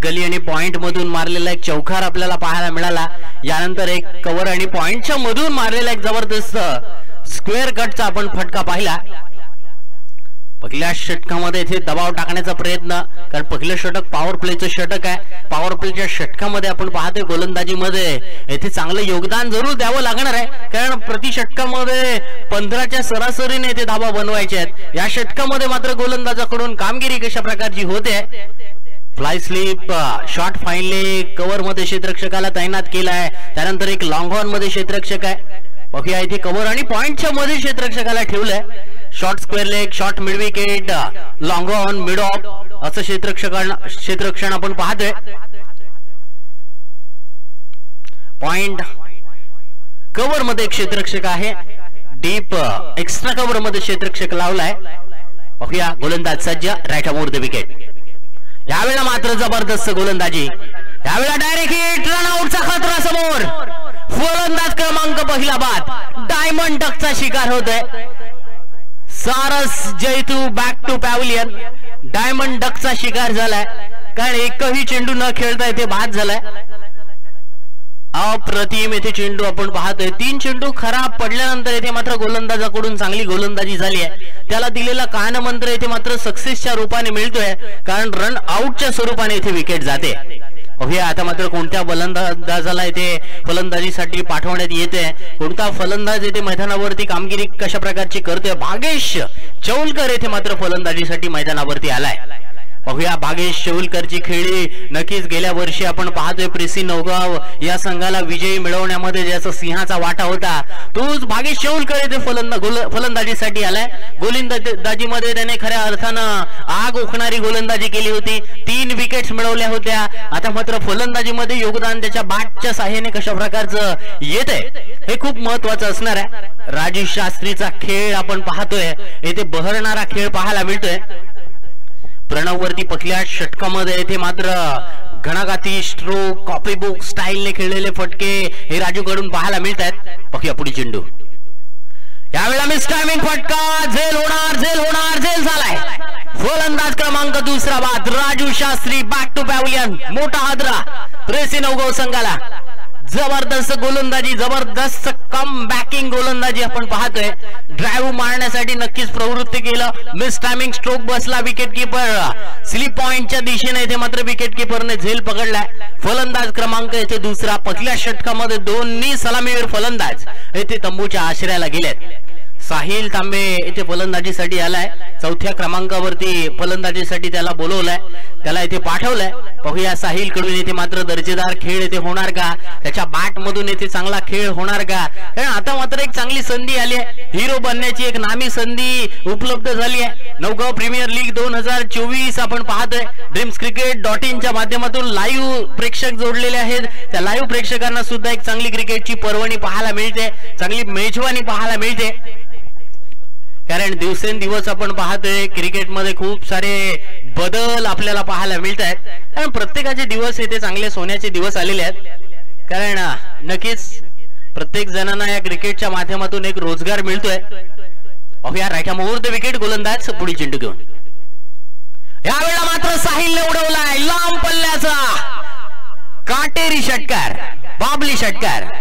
गली आणि पॉइंट मधून मारलेला एक चौकार आपल्याला पाहायला मिळाला. यानंतर एक कव्हर आणि पॉइंटच्या मधून मारलेला एक जबरदस्त स्क्वेअर कटचा आपण फटका पाहिला. पहिल्या षटकामध्ये इथे दबाव टाकण्याचा प्रयत्न, कारण पहिलं षटक पॉवर प्लेचं षटक आहे. पॉवर प्लेच्या षटकामध्ये आपण पाहतोय गोलंदाजीमध्ये येथे चांगलं योगदान जरूर द्यावं लागणार आहे. कारण प्रति षटकामध्ये 15च्या सरासरीने येथे धावा बनवायच्या आहेत. या षटकामध्ये मात्र गोलंदाजाकडून कामगिरी कशा प्रकारची होते. Fly slip shot finally cover मध्ये क्षेत्ररक्षकाला तैनात केला आहे. त्यानंतर एक लॉंग ऑन मध्ये क्षेत्ररक्षक आहे. ओके इथे कव्हर आणि पॉइंटच्या मध्ये क्षेत्ररक्षकाला ठेवलंय. Short square leg, short mid wicket, long on, mid of असं क्षेत्ररक्षण आपण पाहतोय. पॉइंट कव्हर मध्ये क्षेत्ररक्षक आहे. डीप एक्स्ट्रा कव्हर मध्ये क्षेत्ररक्षक लावलाय. ओके गोलंदाज सज्ज. Right more the wicket. यावेळेला मात्र जबरदस्त गोलंदाजी. यावेळेला डायरेक्ट हिट. रनआउटचा खतरा समोर. फलंदाज क्रमांक पहिला बाद डायमंड डकचा शिकार होतोय. सारस जैतू बॅक टू पॅव्हलियन. डायमंड डकचा शिकार झालाय. कारण एकही चेंडू न खेळता इथे बाद झालाय. अप्रतिम येथे चेंडू आपण पाहतोय. 3 चेंडू खराब पडल्यानंतर येथे मात्र गोलंदाजाकडून चांगली गोलंदाजी झाली आहे. त्याला दिलेला कानमंत्र येथे मात्र सक्सेसच्या रूपाने मिळतोय. कारण रन आउटच्या स्वरूपाने येथे विकेट जाते. ओके आता मात्र कोणत्या फलंदाजाला इथे फलंदाजीसाठी पाठवण्यात येते, कोणता फलंदाज येथे मैदानावरती कामगिरी कशा प्रकारची करतोय. भागेश चौलकर येथे मात्र फलंदाजीसाठी मैदानावरती आलाय. बघूया भागेश चौलकरची खेळी. नक्कीच गेल्या वर्षी आपण पाहतोय प्रेसी नवगाव या संघाला विजयी मिळवण्यामध्ये ज्याचा सिंहाचा वाटा होता, तोच भागेश चौलकर येथे फलंदाजीसाठी आलाय. गोलंदाजीमध्ये त्याने खऱ्या अर्थानं आग ओकणारी गोलंदाजी केली होती. 3 विकेट्स मिळवल्या होत्या. आता मात्र फलंदाजीमध्ये योगदान त्याच्या बॅटच्या साह्याने कशा प्रकारचं येते हे खूप महत्वाचं असणार आहे. राजू शास्त्रीचा खेळ आपण पाहतोय. येथे बहरणारा खेळ पाहायला मिळतोय. प्रणव वरती पहिल्या षटकामध्ये येथे मात्र घणाघाती स्ट्रोक, कॉपी बुक स्टाईलने खेळलेले फटके हे राजू कडून पाहायला मिळत आहेत. बघूया पुढे चेंडू. यावेळेला मिस टायमिंग फटका. झेल होणार, झेल होणार, झेल झालाय. फलंदाज क्रमांक दुसरा बाद Raju Shastri. Back to pavilion. मोठा हादरा प्रेसी नवगाव संघाला. जबरदस्त गोलंदाजी, जबरदस्त कम बॅकिंग गोलंदाजी आपण पाहतोय. ड्राईव्ह मारण्यासाठी नक्कीच प्रवृत्ती केलं. मिस टायमिंग स्ट्रोक बसला. विकेट किपर स्लिप पॉइंटच्या दिशेने येथे मात्र विकेट किपरने झेल पकडलाय. फलंदाज क्रमांक येथे दुसरा. पहिल्या षटकामध्ये दोन्ही सलामीवीर फलंदाज येथे तंबूच्या आश्रयाला गेलेत. साहिल तांबे येथे फलंदाजीसाठी आलाय. चौथ्या क्रमांकावरती फलंदाजीसाठी त्याला बोलवलंय, त्याला इथे पाठवलंय. पाहूया साहिल कडून येथे मात्र दर्जेदार खेळ येथे होणार का, त्याच्या बॅट मधून येथे चांगला खेळ होणार का. कारण आता मात्र एक चांगली संधी आली आहे. हिरो बनण्याची एक नामी संधी उपलब्ध झाली आहे. नौगाव प्रीमियर लीग 2024 आपण पाहतोय. ड्रीम्सcricket.in च्या माध्यमातून लाईव्ह प्रेक्षक जोडलेले आहेत. त्या लाईव्ह प्रेक्षकांना सुद्धा एक चांगली क्रिकेटची पर्वणी पाहायला मिळते, चांगली मेजवानी पाहायला मिळते. कारण दिवसेंदिवस आपण पाहतोय क्रिकेटमध्ये खूप सारे बदल आपल्याला पाहायला मिळत आहेत. कारण प्रत्येकाचे दिवस येथे चांगले सोन्याचे दिवस आलेले आहेत. कारण नक्कीच प्रत्येक जणांना या क्रिकेटच्या माध्यमातून एक रोजगार मिळतोय. या राख्या मुहूर्त विकेट गोलंदाज पुढील चेंडू घेऊन. यावेळेला मात्र साहिलने उडवलाय लांब पल्ल्याचा काटेरी षटकार, बाबली षटकार.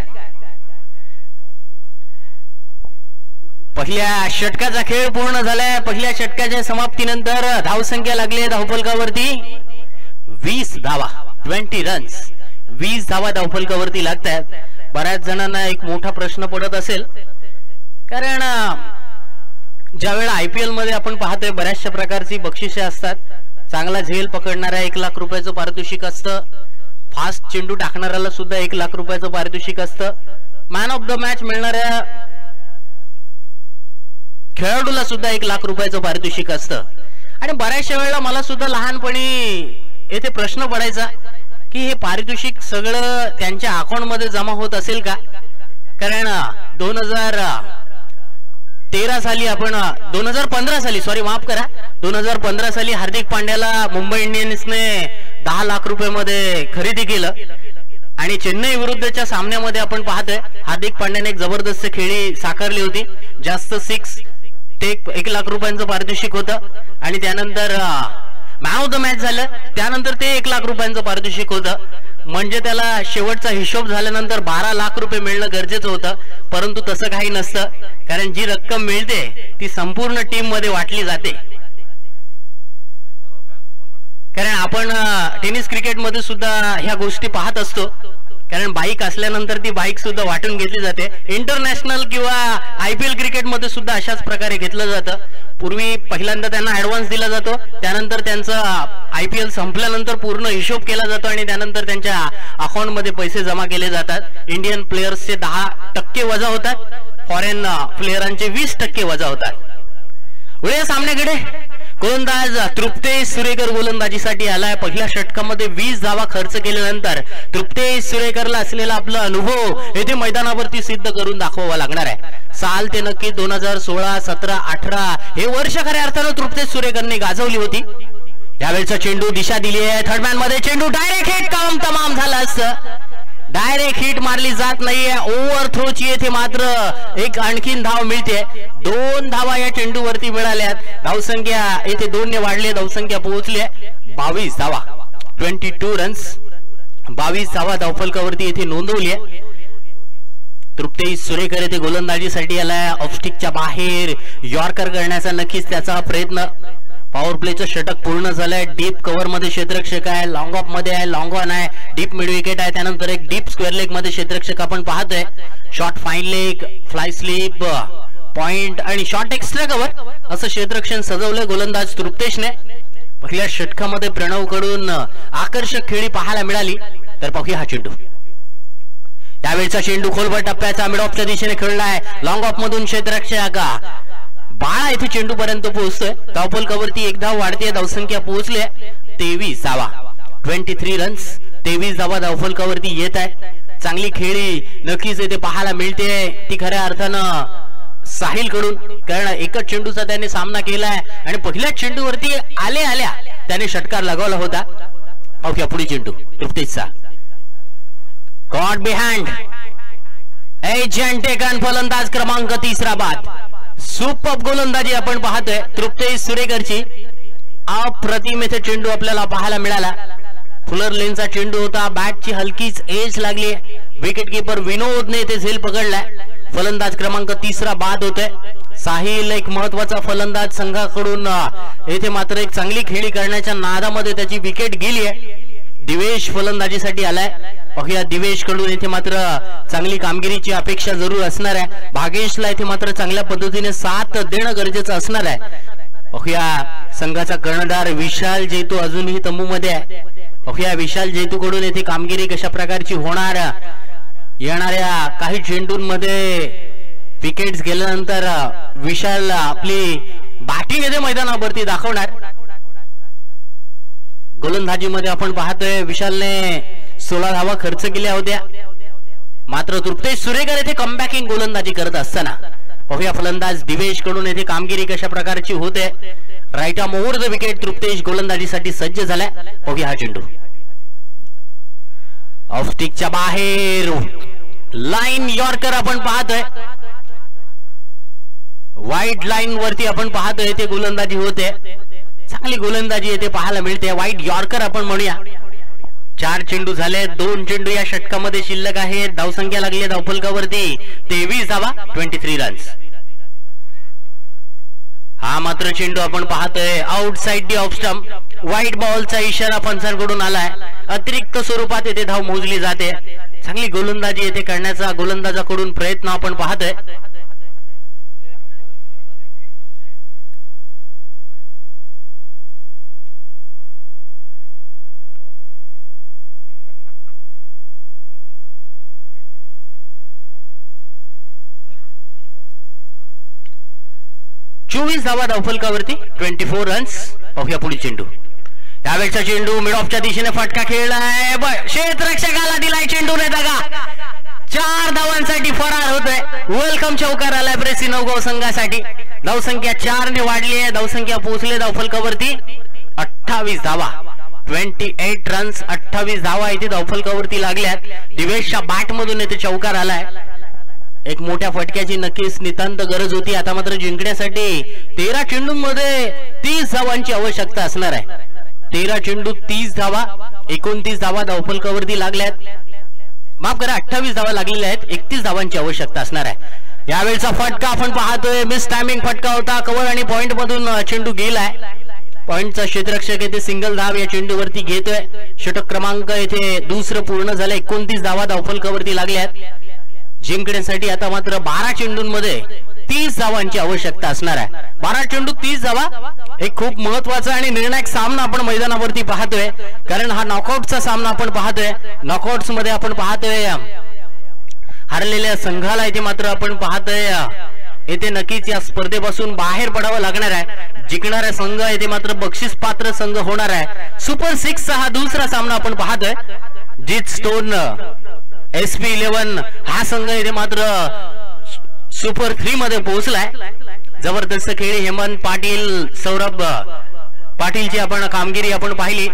पहिल्या षटकाचा खेळ पूर्ण झालाय. पहिल्या षटकाच्या समाप्तीनंतर धावसंख्या लागली धावफलकावरती 20 धावा, 20 रन्स. 20 धावा धावफलकावरती लागतात. बऱ्याच जणांना एक मोठा प्रश्न पडत असेल, कारण ज्यावेळेला IPL मध्ये आपण पाहतोय बऱ्याचशा प्रकारची बक्षिसे असतात. चांगला झेल पकडणाऱ्या 1 लाख रुपयाचं पारितोषिक असतं. फास्ट चेंडू टाकणाऱ्याला सुद्धा 1 लाख रुपयाचं पारितोषिक असतं. मॅन ऑफ द मॅच मिळणाऱ्या खेळाडूला सुद्धा 1 लाख रुपयाचं पारितोषिक असतं. आणि बऱ्याचशा वेळेला मला सुद्धा लहानपणी येथे प्रश्न पडायचा की हे पारितोषिक सगळं त्यांच्या अकाउंट मध्ये जमा होत असेल का. कारण 2013 साली आपण 2015 साली सॉरी माफ करा 2015 साली हार्दिक पांड्याला मुंबई इंडियन्सने 10 लाख रुपये मध्ये खरेदी केलं. आणि चेन्नई विरुद्धच्या सामन्यामध्ये आपण पाहतोय हार्दिक पांड्याने एक जबरदस्त खेळी साकारली होती. जास्त 6 ते 1 लाख रुपयांचं पारितोषिक होतं. आणि त्यानंतर मॅन ऑफ द मॅच झालं, त्यानंतर ते 1 लाख रुपयांचं पारितोषिक होतं. म्हणजे त्याला शेवटचा हिशोब झाल्यानंतर 12 लाख रुपये मिळणं गरजेचं होतं. परंतु तसं काही नसतं, कारण जी रक्कम मिळते ती संपूर्ण टीम मध्ये वाटली जाते. कारण आपण टेनिस क्रिकेट मध्ये सुद्धा ह्या गोष्टी पाहत असतो. कारण बाईक असल्यानंतर ती बाईक सुद्धा वाटून घेतली जाते. इंटरनॅशनल किंवा IPL क्रिकेट मध्ये सुद्धा अशाच प्रकारे घेतलं जातं. पूर्वी पहिल्यांदा त्यांना ऍडव्हान्स दिला जातो, त्यानंतर त्यांचा IPL संपल्यानंतर पूर्ण हिशोब केला जातो आणि त्यानंतर त्यांच्या अकाउंट मध्ये पैसे जमा केले जातात. इंडियन प्लेयर्सचे 10% वजा होतात, फॉरेन प्लेयरांचे 20% वजा होतात. पुढे सामन्याकडे गोलंदाज तृप्तेश सुरेकर गोलंदाजीसाठी आलाय. पहिल्या षटकामध्ये 20 धावा खर्च केल्यानंतर तृप्तेश सुरेकरला असलेला आपला अनुभव येथे मैदानावरती सिद्ध करून दाखवावा लागणार आहे. साल ते नक्की 2016, 17, 18 हे वर्ष खऱ्या अर्थानं तृप्तेश सुरेकरने गाजवली होती. यावेळेचा चेंडू दिशा दिली आहे थर्डमॅन मध्ये. चेंडू डायरेक्ट हिट काम तमाम झालं असतं. डायरेक्ट हिट मारली जात नाहीये. ओव्हर थ्रोची येथे मात्र एक आणखीन धाव मिळते. 2 धावा या चेंडूवरती मिळाल्यात. धावसंख्या येथे 2 ने वाढली. धावसंख्या पोहोचली 22 धावा, 22 रन्स. 22 धावा धावफलकावरती येथे नोंदवली आहे. तृप्तेश सुरेकर येथे गोलंदाजीसाठी आलाय. ऑफस्टिकच्या बाहेर यॉर्कर करण्याचा नक्कीच त्याचा प्रयत्न. पॉवर प्लेचं षटक पूर्ण झालंय. डीप कव्हर मध्ये क्षेत्ररक्षक आहे, लॉंग ऑफ मध्ये आहे, लॉंग ऑन आहे, डीप मिड विकेट आहे. त्यानंतर एक डीप स्क्वेअर लेग मध्ये क्षेत्ररक्षक आपण पाहतोय. Short fine leg, fly slip, point आणि शॉर्ट एक्स्ट्रा कव्हर असं क्षेत्ररक्षण सजवलंय गोलंदाज तृप्तेशने. पहिल्या षटकामध्ये प्रणव कडून आकर्षक खेळी पाहायला मिळाली. तर पाहूया हा चेंडू. यावेळेचा चेंडू खोलवर टप्प्याचा मिड ऑफच्या दिशेने खेळलाय. लॉंग ऑफ मधून क्षेत्ररक्षक बाळा येथे चेंडू पर्यंत पोहोचतोय. धावफलकावरती 1 धाव वाढते. धावसंख्या पोहोचली 23 धावा, 23 रन्स. 23 धावा धावफलकावरती येत आहे. चांगली खेळी नक्कीच येथे पाहायला मिळते. ती खऱ्या अर्थानं साहिल कडून, कारण एकच चेंडूचा त्याने सामना केलाय आणि पहिल्याच चेंडूवरती आल्या त्याने षटकार लगावला होता. ओके पुढे चेंडू तृप्तेशचा. Caught behind edge and taken. फलंदाज क्रमांक 3 बाद. सुपर गोलंदाजी आपण पाहतोय तृप्तेश सुरेकरची. अप्रतिम येथे चेंडू आपल्याला पाहायला मिळाला. फुलर लेनचा चेंडू होता. बॅटची हलकीच एज लागली. विकेट कीपर विनोदने इथे झेल पकडलाय. फलंदाज क्रमांक 3 बाद होतोय. साहिल एक महत्वाचा फलंदाज संघाकडून येथे मात्र एक चांगली खेळी करण्याच्या नादामध्ये त्याची विकेट गेली आहे. दिवेश फलंदाजीसाठी आलाय. पाहूया दिवेश कडून इथे मात्र चांगली कामगिरीची अपेक्षा जरूर असणार आहे. भागेशला इथे मात्र चांगल्या पद्धतीने साथ देणं गरजेचं असणार आहे. पाहूया संघाचा कर्णधार विशाल जैतू अजूनही तंबूमध्ये आहे. पाहूया विशाल जैतू कडून येथे कामगिरी कशा प्रकारची होणार. येणाऱ्या काही चेंडूंमध्ये विकेट्स गेल्यानंतर विशाल आपली बॅटिंग येथे मैदानावरती दाखवणार. गोलंदाजीमध्ये आपण पाहतोय विशालने 16 धावा खर्च केल्या होत्या. मात्र तृप्तेश सुरेकर येथे कमबॅकिंग गोलंदाजी करत असताना पाहूया फलंदाज दिवेश कडून येथे कामगिरी कशा प्रकारची होते. Right arm over the wicket Triptesh गोलंदाजीसाठी सज्ज झालाय. पाहूया हा चेंडू ऑफ स्टिकच्या बाहेर लाईन यॉर्कर आपण पाहतोय. व्हाईट लाईन वरती आपण पाहतोय ते गोलंदाजी होते. चांगली गोलंदाजी येथे पाहायला मिळते. व्हाईट यॉर्कर आपण म्हणूया. 4 चेंडू झाले. 2 चेंडू या षटकामध्ये शिल्लक आहेत. धावसंख्या लागली आहे धावफलकावरती 23 धावा 23 रन्स. हा मात्र चेंडू आपण पाहतोय outside the off stump. Wide बॉलचा इशारा पंचांकडून आलाय. अतिरिक्त स्वरूपात येथे धाव मोजली जाते. चांगली गोलंदाजी येथे करण्याचा गोलंदाजाकडून प्रयत्न आपण पाहतोय. चोवीस धावा धावफलकावरती 24 रन्स. पाहूया पुढील चेंडू. यावेळचा चेंडू मिड ऑफच्या दिशेने फटका खेळलाय. क्षेत्ररक्षकाला दिलाय चेंडूने दगा. 4 धावांसाठी फरार होतोय. वेलकम चौकार आलाय प्रेसी नवगाव संघासाठी. धावसंख्या 4 ने वाढली आहे. धावसंख्या पोहोचले धावफलकावरती 28 धावा 28 रन्स. 28 धावा इथे धावफलकावरती लागल्यात. दिवेशच्या बॅट मधून इथे चौकार आलाय. एक मोठ्या फटक्याची नक्कीच नितांत गरज होती. आता मात्र जिंकण्यासाठी 13 चेंडूंमध्ये 30 धावांची आवश्यकता असणार आहे. 13 चेंडू 30 धावा 29 धावा धावफलकावरती लागल्यात. माफ करा 28 धावा लागलेल्या आहेत. 31 धावांची आवश्यकता असणार आहे. यावेळचा फटका आपण पाहतोय मिस टायमिंग फटका होता. कव्हर आणि पॉइंट मधून चेंडू गेलाय. पॉइंटचा क्षेत्ररक्षक येथे सिंगल धाव या चेंडूवरती घेतोय. षटक क्रमांक येथे दुसरं पूर्ण झालं. 29 धावा धावफलकावरती लागल्यात. जिंकण्यासाठी आता मात्र 12 चेंडूंमध्ये 30 धावांची आवश्यकता असणार आहे. 12 चेंडू 30 धावा. एक खूप महत्वाचा आणि निर्णायक सामना आपण मैदानावरती पाहतोय. कारण हा नॉकआउटचा सामना आपण पाहतोय. नॉकआउट्स मध्ये आपण पाहतोय हरलेल्या संघाला इथे मात्र आपण पाहतोय येथे नक्कीच या स्पर्धेपासून बाहेर पडावं लागणार आहे. जिंकणारा संघ येथे मात्र बक्षीस पात्र संघ होणार आहे. सुपर 6 चा हा दुसरा सामना आपण पाहतोय. जीत स्टोन SP11 हा संघ इथे मात्र सुपर 3 मध्ये पोहोचलाय. जबरदस्त खेळी हेमंत पाटील सौरभ पाटीलची आपण कामगिरी आपण पाहिली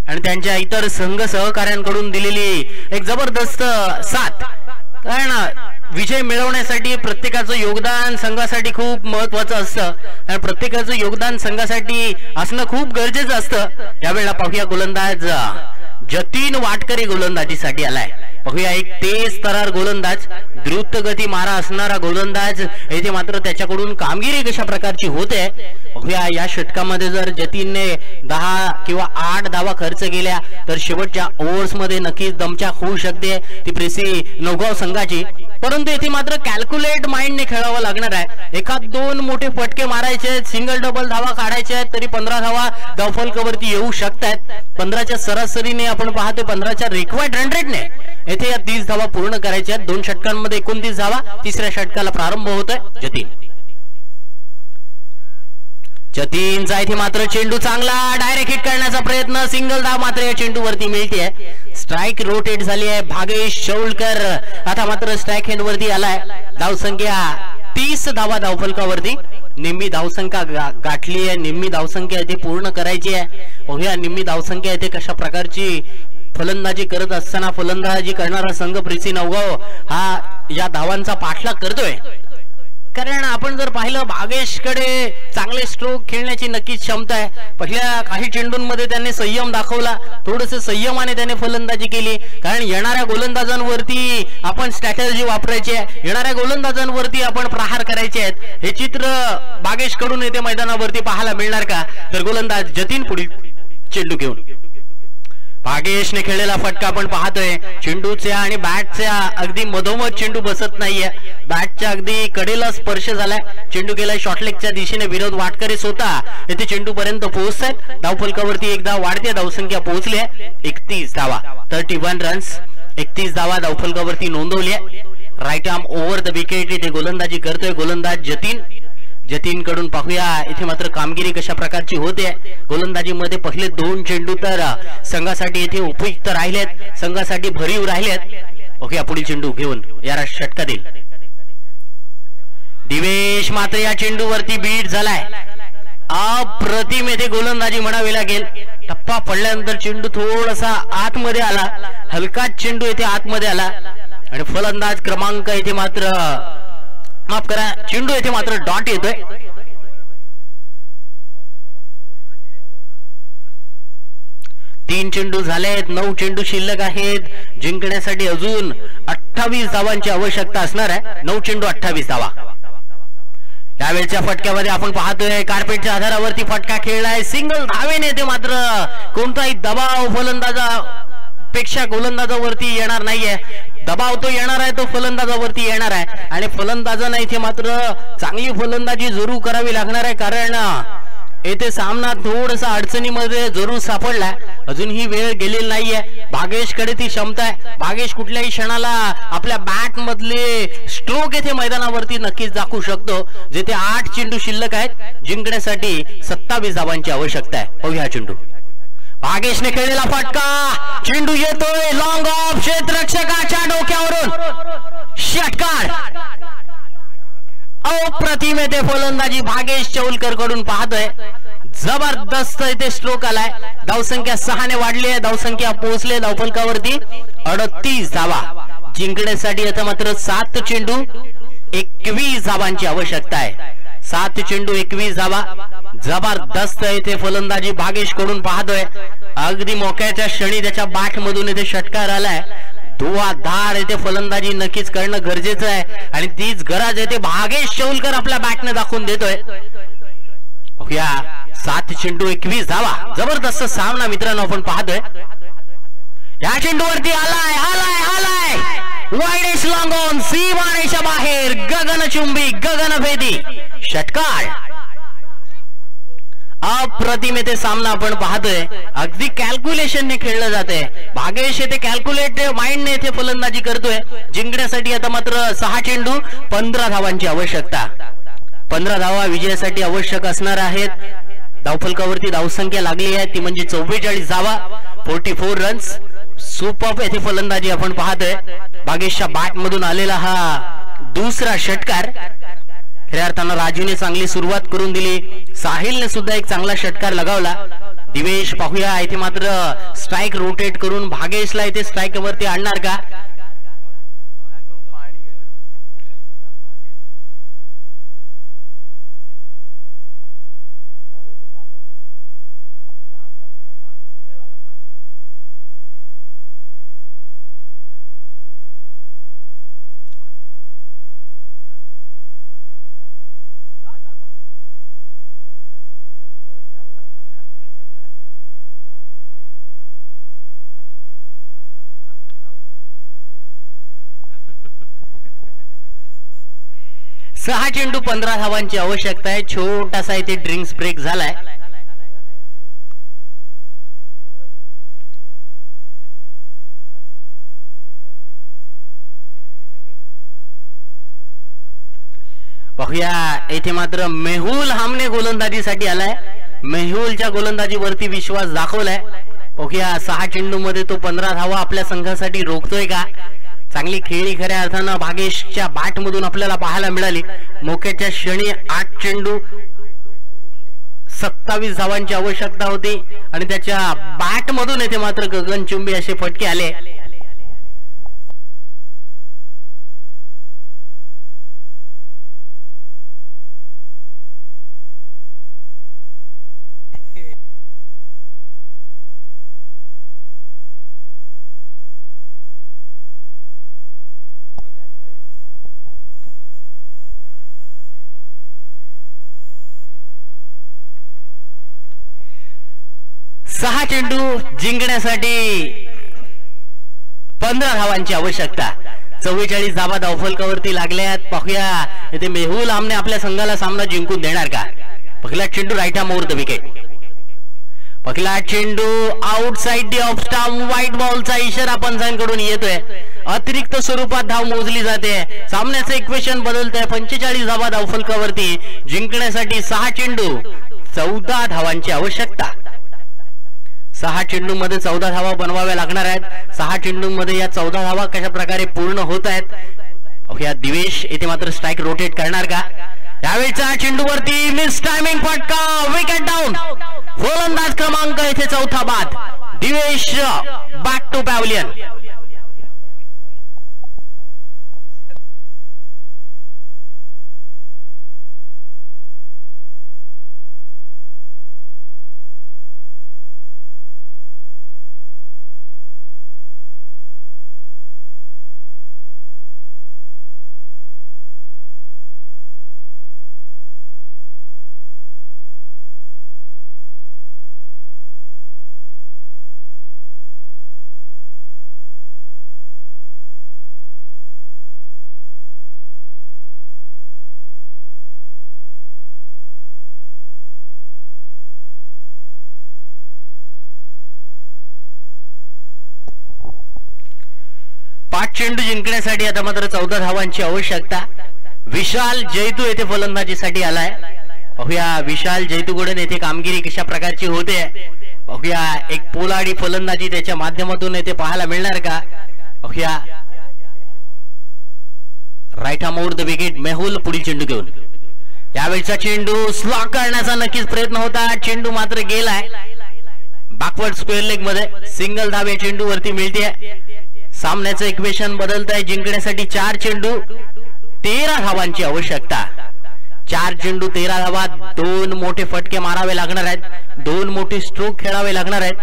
आणि त्यांच्या इतर संघ सहकार्यांकडून दिलेली एक जबरदस्त साथ. कारण विजय मिळवण्यासाठी प्रत्येकाचं योगदान संघासाठी खूप महत्वाचं असतं आणि प्रत्येकाचं योगदान संघासाठी असणं खूप गरजेचं असतं. यावेळेला पाहूया गोलंदाज जतीन वाटकरी गोलंदाजीसाठी आलाय. पाहूया एक तेज तरार गोलंदाज द्रुत गती मारा असणारा गोलंदाज येथे मात्र त्याच्याकडून कामगिरी कशा प्रकारची होते. पाहूया या षटकामध्ये जर जतीनने 10 किंवा 8 धावा खर्च केल्या तर शेवटच्या ओव्हर्स मध्ये नक्कीच दमछाक होऊ शकते ती प्रेसी नवगाव संघाची. परंतु येथे मात्र कॅल्क्युलेट माइंडने खेळावं लागणार आहे. एखाद 2 मोठे फटके मारायचे, सिंगल डबल धावा काढायचे तरी 15 धावा धावफलकावरती येऊ शकतात. 15च्या सरासरीने आपण पाहतो 15च्या रिक्वायर्ड रन रेटने येथे या 30 धावा पूर्ण करायच्या. 2 षटकांमध्ये 29 धावा. तिसऱ्या षटकाला प्रारंभ होतोय. जतीनचा इथे मात्र चेंडू चांगला डायरेक्ट हिट करण्याचा प्रयत्न. सिंगल धाव मात्र या चेंडूवरती मिळते. स्ट्राइक रोटेट झाली आहे. भागेश शौलकर आता मात्र स्ट्राइक हँड वरती आलाय. धावसंख्या 30 धावा धावफलकावरती. निम्मी धावसंख्या गाठली आहे. निम्मी धावसंख्या इथे पूर्ण करायची आहे. पाहूया निम्मी धावसंख्या इथे कशा प्रकारची फलंदाजी करत असताना फलंदाजी करणारा संघ प्रेसी नवगाव हा या धावांचा पाठलाग करतोय. कारण आपण जर पाहिलं भागेशकडे चांगले स्ट्रोक खेळण्याची नक्कीच क्षमता आहे. पहिल्या काही चेंडूंमध्ये त्यांनी संयम दाखवला, थोडस संयमाने त्याने फलंदाजी केली. कारण येणाऱ्या गोलंदाजांवरती आपण स्ट्रॅटेजी वापरायची आहे, येणाऱ्या गोलंदाजांवरती आपण प्रहार करायचे आहेत. हे चित्र भागेशकडून येथे मैदानावरती पाहायला मिळणार का? तर गोलंदाज जतीन पुढील चेंडू घेऊन. भागेशने खेळलेला फटका आपण पाहतोय. चेंडूच्या आणि बॅटच्या अगदी मधोमध चेंडू बसत नाहीये, बॅटच्या अगदी कडेला स्पर्श झालाय. चेंडू गेलाय शॉर्टलेगच्या दिशेने. विनोद वाटकरी स्वतः येथे चेंडू पर्यंत पोहोचतायत. धावफलकावरती एकदा वाढते धावसंख्या पोहोचली आहे 31 धावा, 31 रन्स. 31 धावा धावफलकावरती नोंदवली आहे. Right arm over the wicket इथे गोलंदाजी करतोय गोलंदाज जतीन कडून पाहूया इथे मात्र कामगिरी कशा प्रकारची होते. गोलंदाजीमध्ये पहिले 2 चेंडू तर संघासाठी इथे उपयुक्त राहिलेत, संघासाठी भरीव राहिलेत. ओके, पुढील चेंडू घेऊन याला षटका देईल दिवेश. मात्र या चेंडूवरती बीट झालाय. अप्रतिम येथे गोलंदाजी म्हणावी लागेल. टप्पा पडल्यानंतर चेंडू थोडासा आतमध्ये आला, हलकाच चेंडू येथे आतमध्ये आला आणि फलंदाज क्रमांक इथे मात्र माफ करा, चेंडू येथे मात्र डॉट येतोय. तीन चेंडू झालेत, 9 चेंडू शिल्लक आहेत. जिंकण्यासाठी अजून 28 धावांची आवश्यकता असणार आहे. 9 चेंडू 28 धावा. यावेळच्या फटक्यामध्ये आपण पाहतोय कार्पेटच्या आधारावरती फटका खेळलाय. सिंगल धावेने ते मात्र कोणताही दबाव फलंदाजापेक्षा गोलंदाजावरती येणार नाहीये. दबाव तो येणार आहे, तो फलंदाजावरती येणार आहे आणि फलंदाजांना इथे मात्र चांगली फलंदाजी जरूर करावी लागणार आहे. कारण येथे सामना थोडासा अडचणीमध्ये जरूर सापडलाय. अजूनही वेळ गेलेली नाहीये. भागेशकडे ती क्षमता आहे. भागेश कुठल्याही क्षणाला आपल्या बॅट मधले स्ट्रोक येथे मैदानावरती नक्कीच दाखवू शकतो. जेथे 8 चेंडू शिल्लक आहेत. जिंकण्यासाठी 27 धावांची आवश्यकता आहे. पाहूया चेंडू. भागेशने खेळलेला फटका, चेंडू येतोय लॉंग ऑफ, क्षेत्ररक्षकाच्या डोक्यावरून षटकार. अप्रतिम येथे फलंदाजी भागेश चौलकर कडून पाहतोय. जबरदस्त इथे स्ट्रोक आलाय. धावसंख्या 6 ने वाढली आहे. धावसंख्या पोहोचले धावफलकावरती 38 धावा. जिंकण्यासाठी आता मात्र 7 चेंडू 21 धावांची आवश्यकता आहे. 7 चेंडू 21 धावा. जबरदस्त इथे फलंदाजी भागेश कडून पाहतोय. अगदी मोक्याच्या क्षणी त्याच्या बॅट मधून इथे षटकार आलाय. धुवाधार येथे फलंदाजी नक्कीच करणं गरजेचं आहे आणि तीच गरज येथे भागेश चौलकर आपल्या बॅटने दाखवून देतोय. 7 चेंडू 21 धावा. जबरदस्त सामना मित्रांनो आपण पाहतोय. या चेंडूवरती आलाय वाईडेस्ट लॉंग ऑन, सीमारेषा बाहेर, गगनचुंबी गगनभेदी षटकार. अप्रतिम येथे सामना आपण पाहतोय. अगदी कॅल्क्युलेशनने खेळलं जाते. भागेश येथे कॅल्क्युलेटिव्ह माइंडने येथे फलंदाजी करतोय. जिंकण्यासाठी आता मात्र 6 चेंडू 15 धावांची आवश्यकता. 15 धावा विजयासाठी आवश्यक असणार आहेत. धावफलकावरती धावसंख्या लागली आहे ती म्हणजे 44 धावा, 44 रन्स. सुपर येथे फलंदाजी आपण पाहतोय. भागेशच्या बॅट मधून आलेला हा दुसरा षटकार. खऱ्या अर्थानं राजूने चांगली सुरुवात करून दिली. साहिलने सुद्धा एक चांगला षटकार लगावला. दिवेश पाहूया इथे मात्र स्ट्राइक रोटेट करून भागेशला इथे स्ट्राइक वरती आणणार का? सहा चेंडू 15 धावांची आवश्यकता आहे. छोटासा इथे ड्रिंक्स ब्रेक झालाय. पाहूया इथे मात्र मेहुल हमने गोलंदाजीसाठी आलाय. मेहुलच्या गोलंदाजीवरती विश्वास दाखवलाय. पाहूया 6 चेंडू मध्ये तो 15 धावा आपल्या संघासाठी रोखतोय का? चांगली खेळी खऱ्या अर्थानं भागेशच्या बॅट मधून आपल्याला पाहायला मिळाली. मोक्याच्या क्षणी 8 चेंडू 27 धावांची आवश्यकता होती आणि त्याच्या बॅट मधून येथे मात्र गगनचुंबी असे फटके आले. 6 चेंडू जिंकण्यासाठी 15 धावांची आवश्यकता. 44 धावा धावफलकावरती लागल्यात. पाहूया इथे मेहुल आमने आपल्या संघाला सामना जिंकून देणार का. पहिला चेंडू right arm over the wicket. पहिला चेंडू outside the off stump. Wide बॉलचा इशारा पंचांकडून येतोय. अतिरिक्त स्वरूपात धाव मोजली जाते. सामन्याचं इक्वेशन बदलतंय. 45 धावा धावफलकावरती जिंकण्यासाठी 6 चेंडू 14 धावांची आवश्यकता. 6 चेंडू मध्ये 14 धावा बनवाव्या लागणार आहेत. 6 चेंडू मध्ये या 14 धावा कशा प्रकारे पूर्ण होत आहेत. या दिवेश इथे मात्र स्ट्राईक रोटेट करणार का. यावेळेचा चेंडूवरती मिस टायमिंग फटका. Wicket down. फलंदाज क्रमांक इथे 4था बाद. Divesh back to pavilion. चेंडू जिंकण्यासाठी आता मात्र 14 धावांची आवश्यकता. विशाल जैतू येथे फलंदाजीसाठी आलाय. पाहूया विशाल जैतूकडून येथे कामगिरी कशा प्रकारची होते. पाहूया एक पोलाडी फलंदाजी त्याच्या माध्यमातून येथे पाहायला मिळणार का. पाहूया right arm over the wicket. Mehul पुढील चेंडू घेऊन. यावेळेचा चेंडू स्लॉक करण्याचा नक्कीच प्रयत्न होता. चेंडू मात्र गेलाय बॅकवर्ड स्क्वेअर लेग मध्ये. सिंगल धाव या चेंडूवरती मिळते. सामन्याचं इक्वेशन बदलत आहे. जिंकण्यासाठी 4 चेंडू 13 धावांची आवश्यकता. 4 चेंडू 13 धावा. 2 मोठे फटके मारावे लागणार आहेत. 2 मोठे स्ट्रोक खेळावे लागणार आहेत.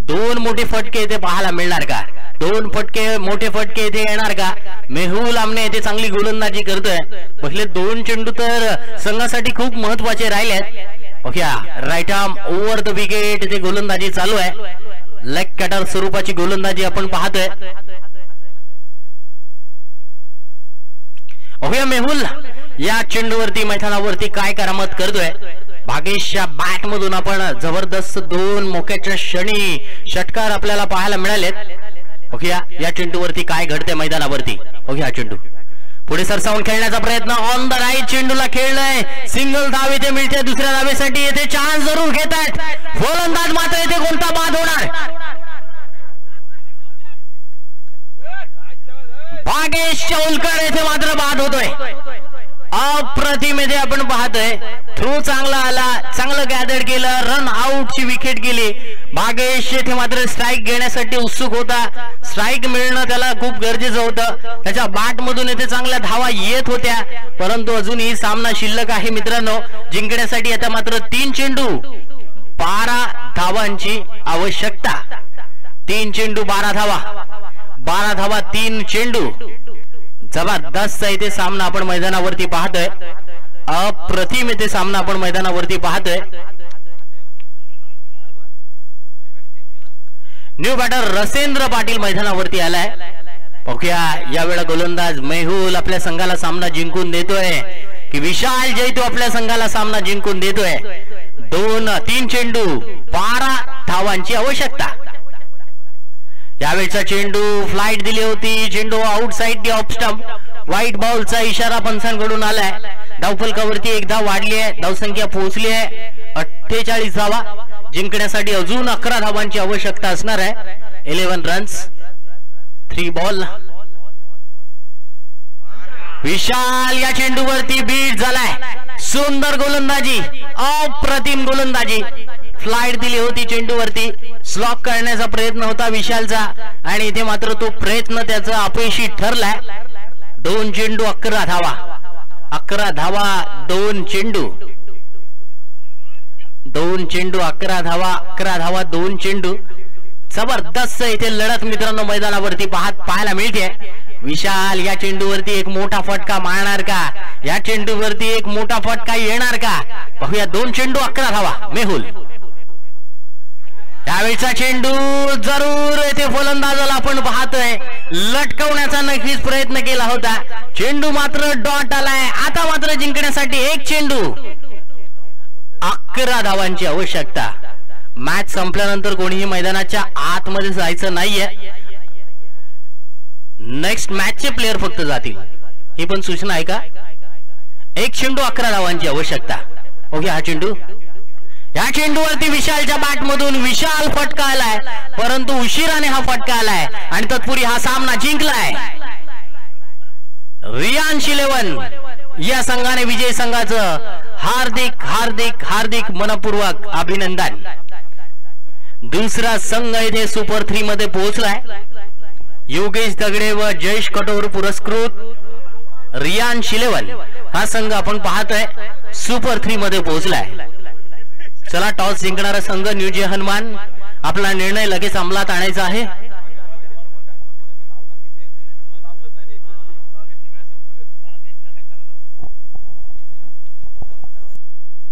2 मोठे फटके इथे पाहायला मिळणार का. 2 मोठे फटके इथे येणार का. मेहुल आमने इथे चांगली गोलंदाजी करतोय. पहिले 2 चेंडू तर संघासाठी खूप महत्वाचे राहिलेत. Okay right arm over the wicket इथे गोलंदाजी चालू आहे. लेग कटर स्वरूपाची गोलंदाजी आपण पाहतोय. ओके मेहुल या चेंडूवरती मैदानावरती काय करामत करतोय. भागेशच्या बॅट मधून आपण जबरदस्त 2 मोक्याच्या क्षणी षटकार आपल्याला पाहायला मिळालेत. ओके या चेंडूवरती काय घडते मैदानावरती. ओके हा चेंडू पुढे सरसावून खेळण्याचा प्रयत्न. ऑन द राईट चेंडूला खेळलाय. सिंगल धाव इथे मिळते. दुसऱ्या धावेसाठी इथे चान्स जरूर घेत आहेत फलंदाज. मात्र इथे कोणता बाद होणार. भागेश चौलकर इथे मात्र बाद होतोय. अप्रतिम इथे आपण पाहतोय. थ्रो चांगला आला. चांगलं गॅदर केलं. रन आउटची विकेट गेली. भागेश इथे मात्र स्ट्राईक घेण्यासाठी उत्सुक होता. स्ट्राईक मिळणं त्याला खूप गरजेचं होतं. त्याच्या बॅट मधून इथे चांगल्या धावा येत होत्या. परंतु अजूनही सामना शिल्लक आहे मित्रांनो. जिंकण्यासाठी आता मात्र 3 चेंडू 12 धावांची आवश्यकता. 3 चेंडू 12 धावा. 12 धावा 3 चेंडू. जबरदस्त इथे सामना आपण मैदानावरती पाहतोय. अप्रतिम इथे सामना आपण मैदानावरती पाहतोय. न्यू बॅटर रसेंद्र पाटील मैदानावरती आलाय. ओके यावेळेला गोलंदाज मेहुल आपल्या संघाला सामना जिंकून देतोय की विशाल जैतू आपल्या संघाला सामना जिंकून देतोय. 2-3 चेंडू 12 धावांची आवश्यकता. यावेळेचा चेंडू फ्लाइट दिली होती. चेंडू outside the off stump. Wide बॉलचा इशारा पंचांकडून आलाय. धावफलकावरती एकदा वाढली आहे. धावसंख्या पोहोचली आहे 48 धावा. जिंकण्यासाठी अजून 11 धावांची आवश्यकता असणार आहे. 11 रन्स 3 बॉल. विशाल या चेंडूवरती बीट झालाय. सुंदर गोलंदाजी. अप्रतिम गोलंदाजी. फ्लाइट दिली होती चेंडूवरती. स्लॉक करण्याचा प्रयत्न होता विशालचा आणि इथे मात्र तो प्रयत्न त्याचा अपयशी ठरलाय. 2 चेंडू 11 धावा. 11 धावा 2 चेंडू. 2 चेंडू 11 धावा. 11 धावा 2 चेंडू. जबरदस्त इथे लढत मित्रांनो मैदानावरती पाहायला मिळते. विशाल या चेंडूवरती एक मोठा फटका मारणार का? या चेंडूवरती एक मोठा फटका येणार का? पाहूया. 2 चेंडू 11 धावा. मेहुल त्यावेळेचा चेंडू जरूर येथे फलंदाजाला आपण पाहतोय लटकवण्याचा नक्कीच प्रयत्न केला होता. चेंडू मात्र डॉट आलाय. आता मात्र जिंकण्यासाठी एक चेंडू 11 धावांची आवश्यकता. मॅच संपल्यानंतर कोणीही मैदानाच्या आतमध्ये जायचं नाहीये. नेक्स्ट मॅचचे प्लेयर फक्त जातील. ही पण सूचना आहे का? एक चेंडू 11 धावांची आवश्यकता. ओके. हा चेंडू या चेंडूवरती विशालच्या बॅट मधून विशाल फटका आलाय, परंतु उशिराने हा फटका आलाय आणि तत्पूर्वी हा सामना जिंकलाय. रियांश 11 या संघाने विजय संघाचं हार्दिक हार्दिक हार्दिक मनपूर्वक अभिनंदन. दुसरा संघ इथे सुपर 3 मध्ये पोहोचलाय. योगेश दगडे व जयेश कटोर पुरस्कृत रियांश 11 हा संघ आपण पाहतोय सुपर 3 मध्ये पोहोचलाय. चला, टॉस जिंकणारा संघ न्यूजी हनुमान आपला निर्णय लगेच अंमलात आणायचा आहे.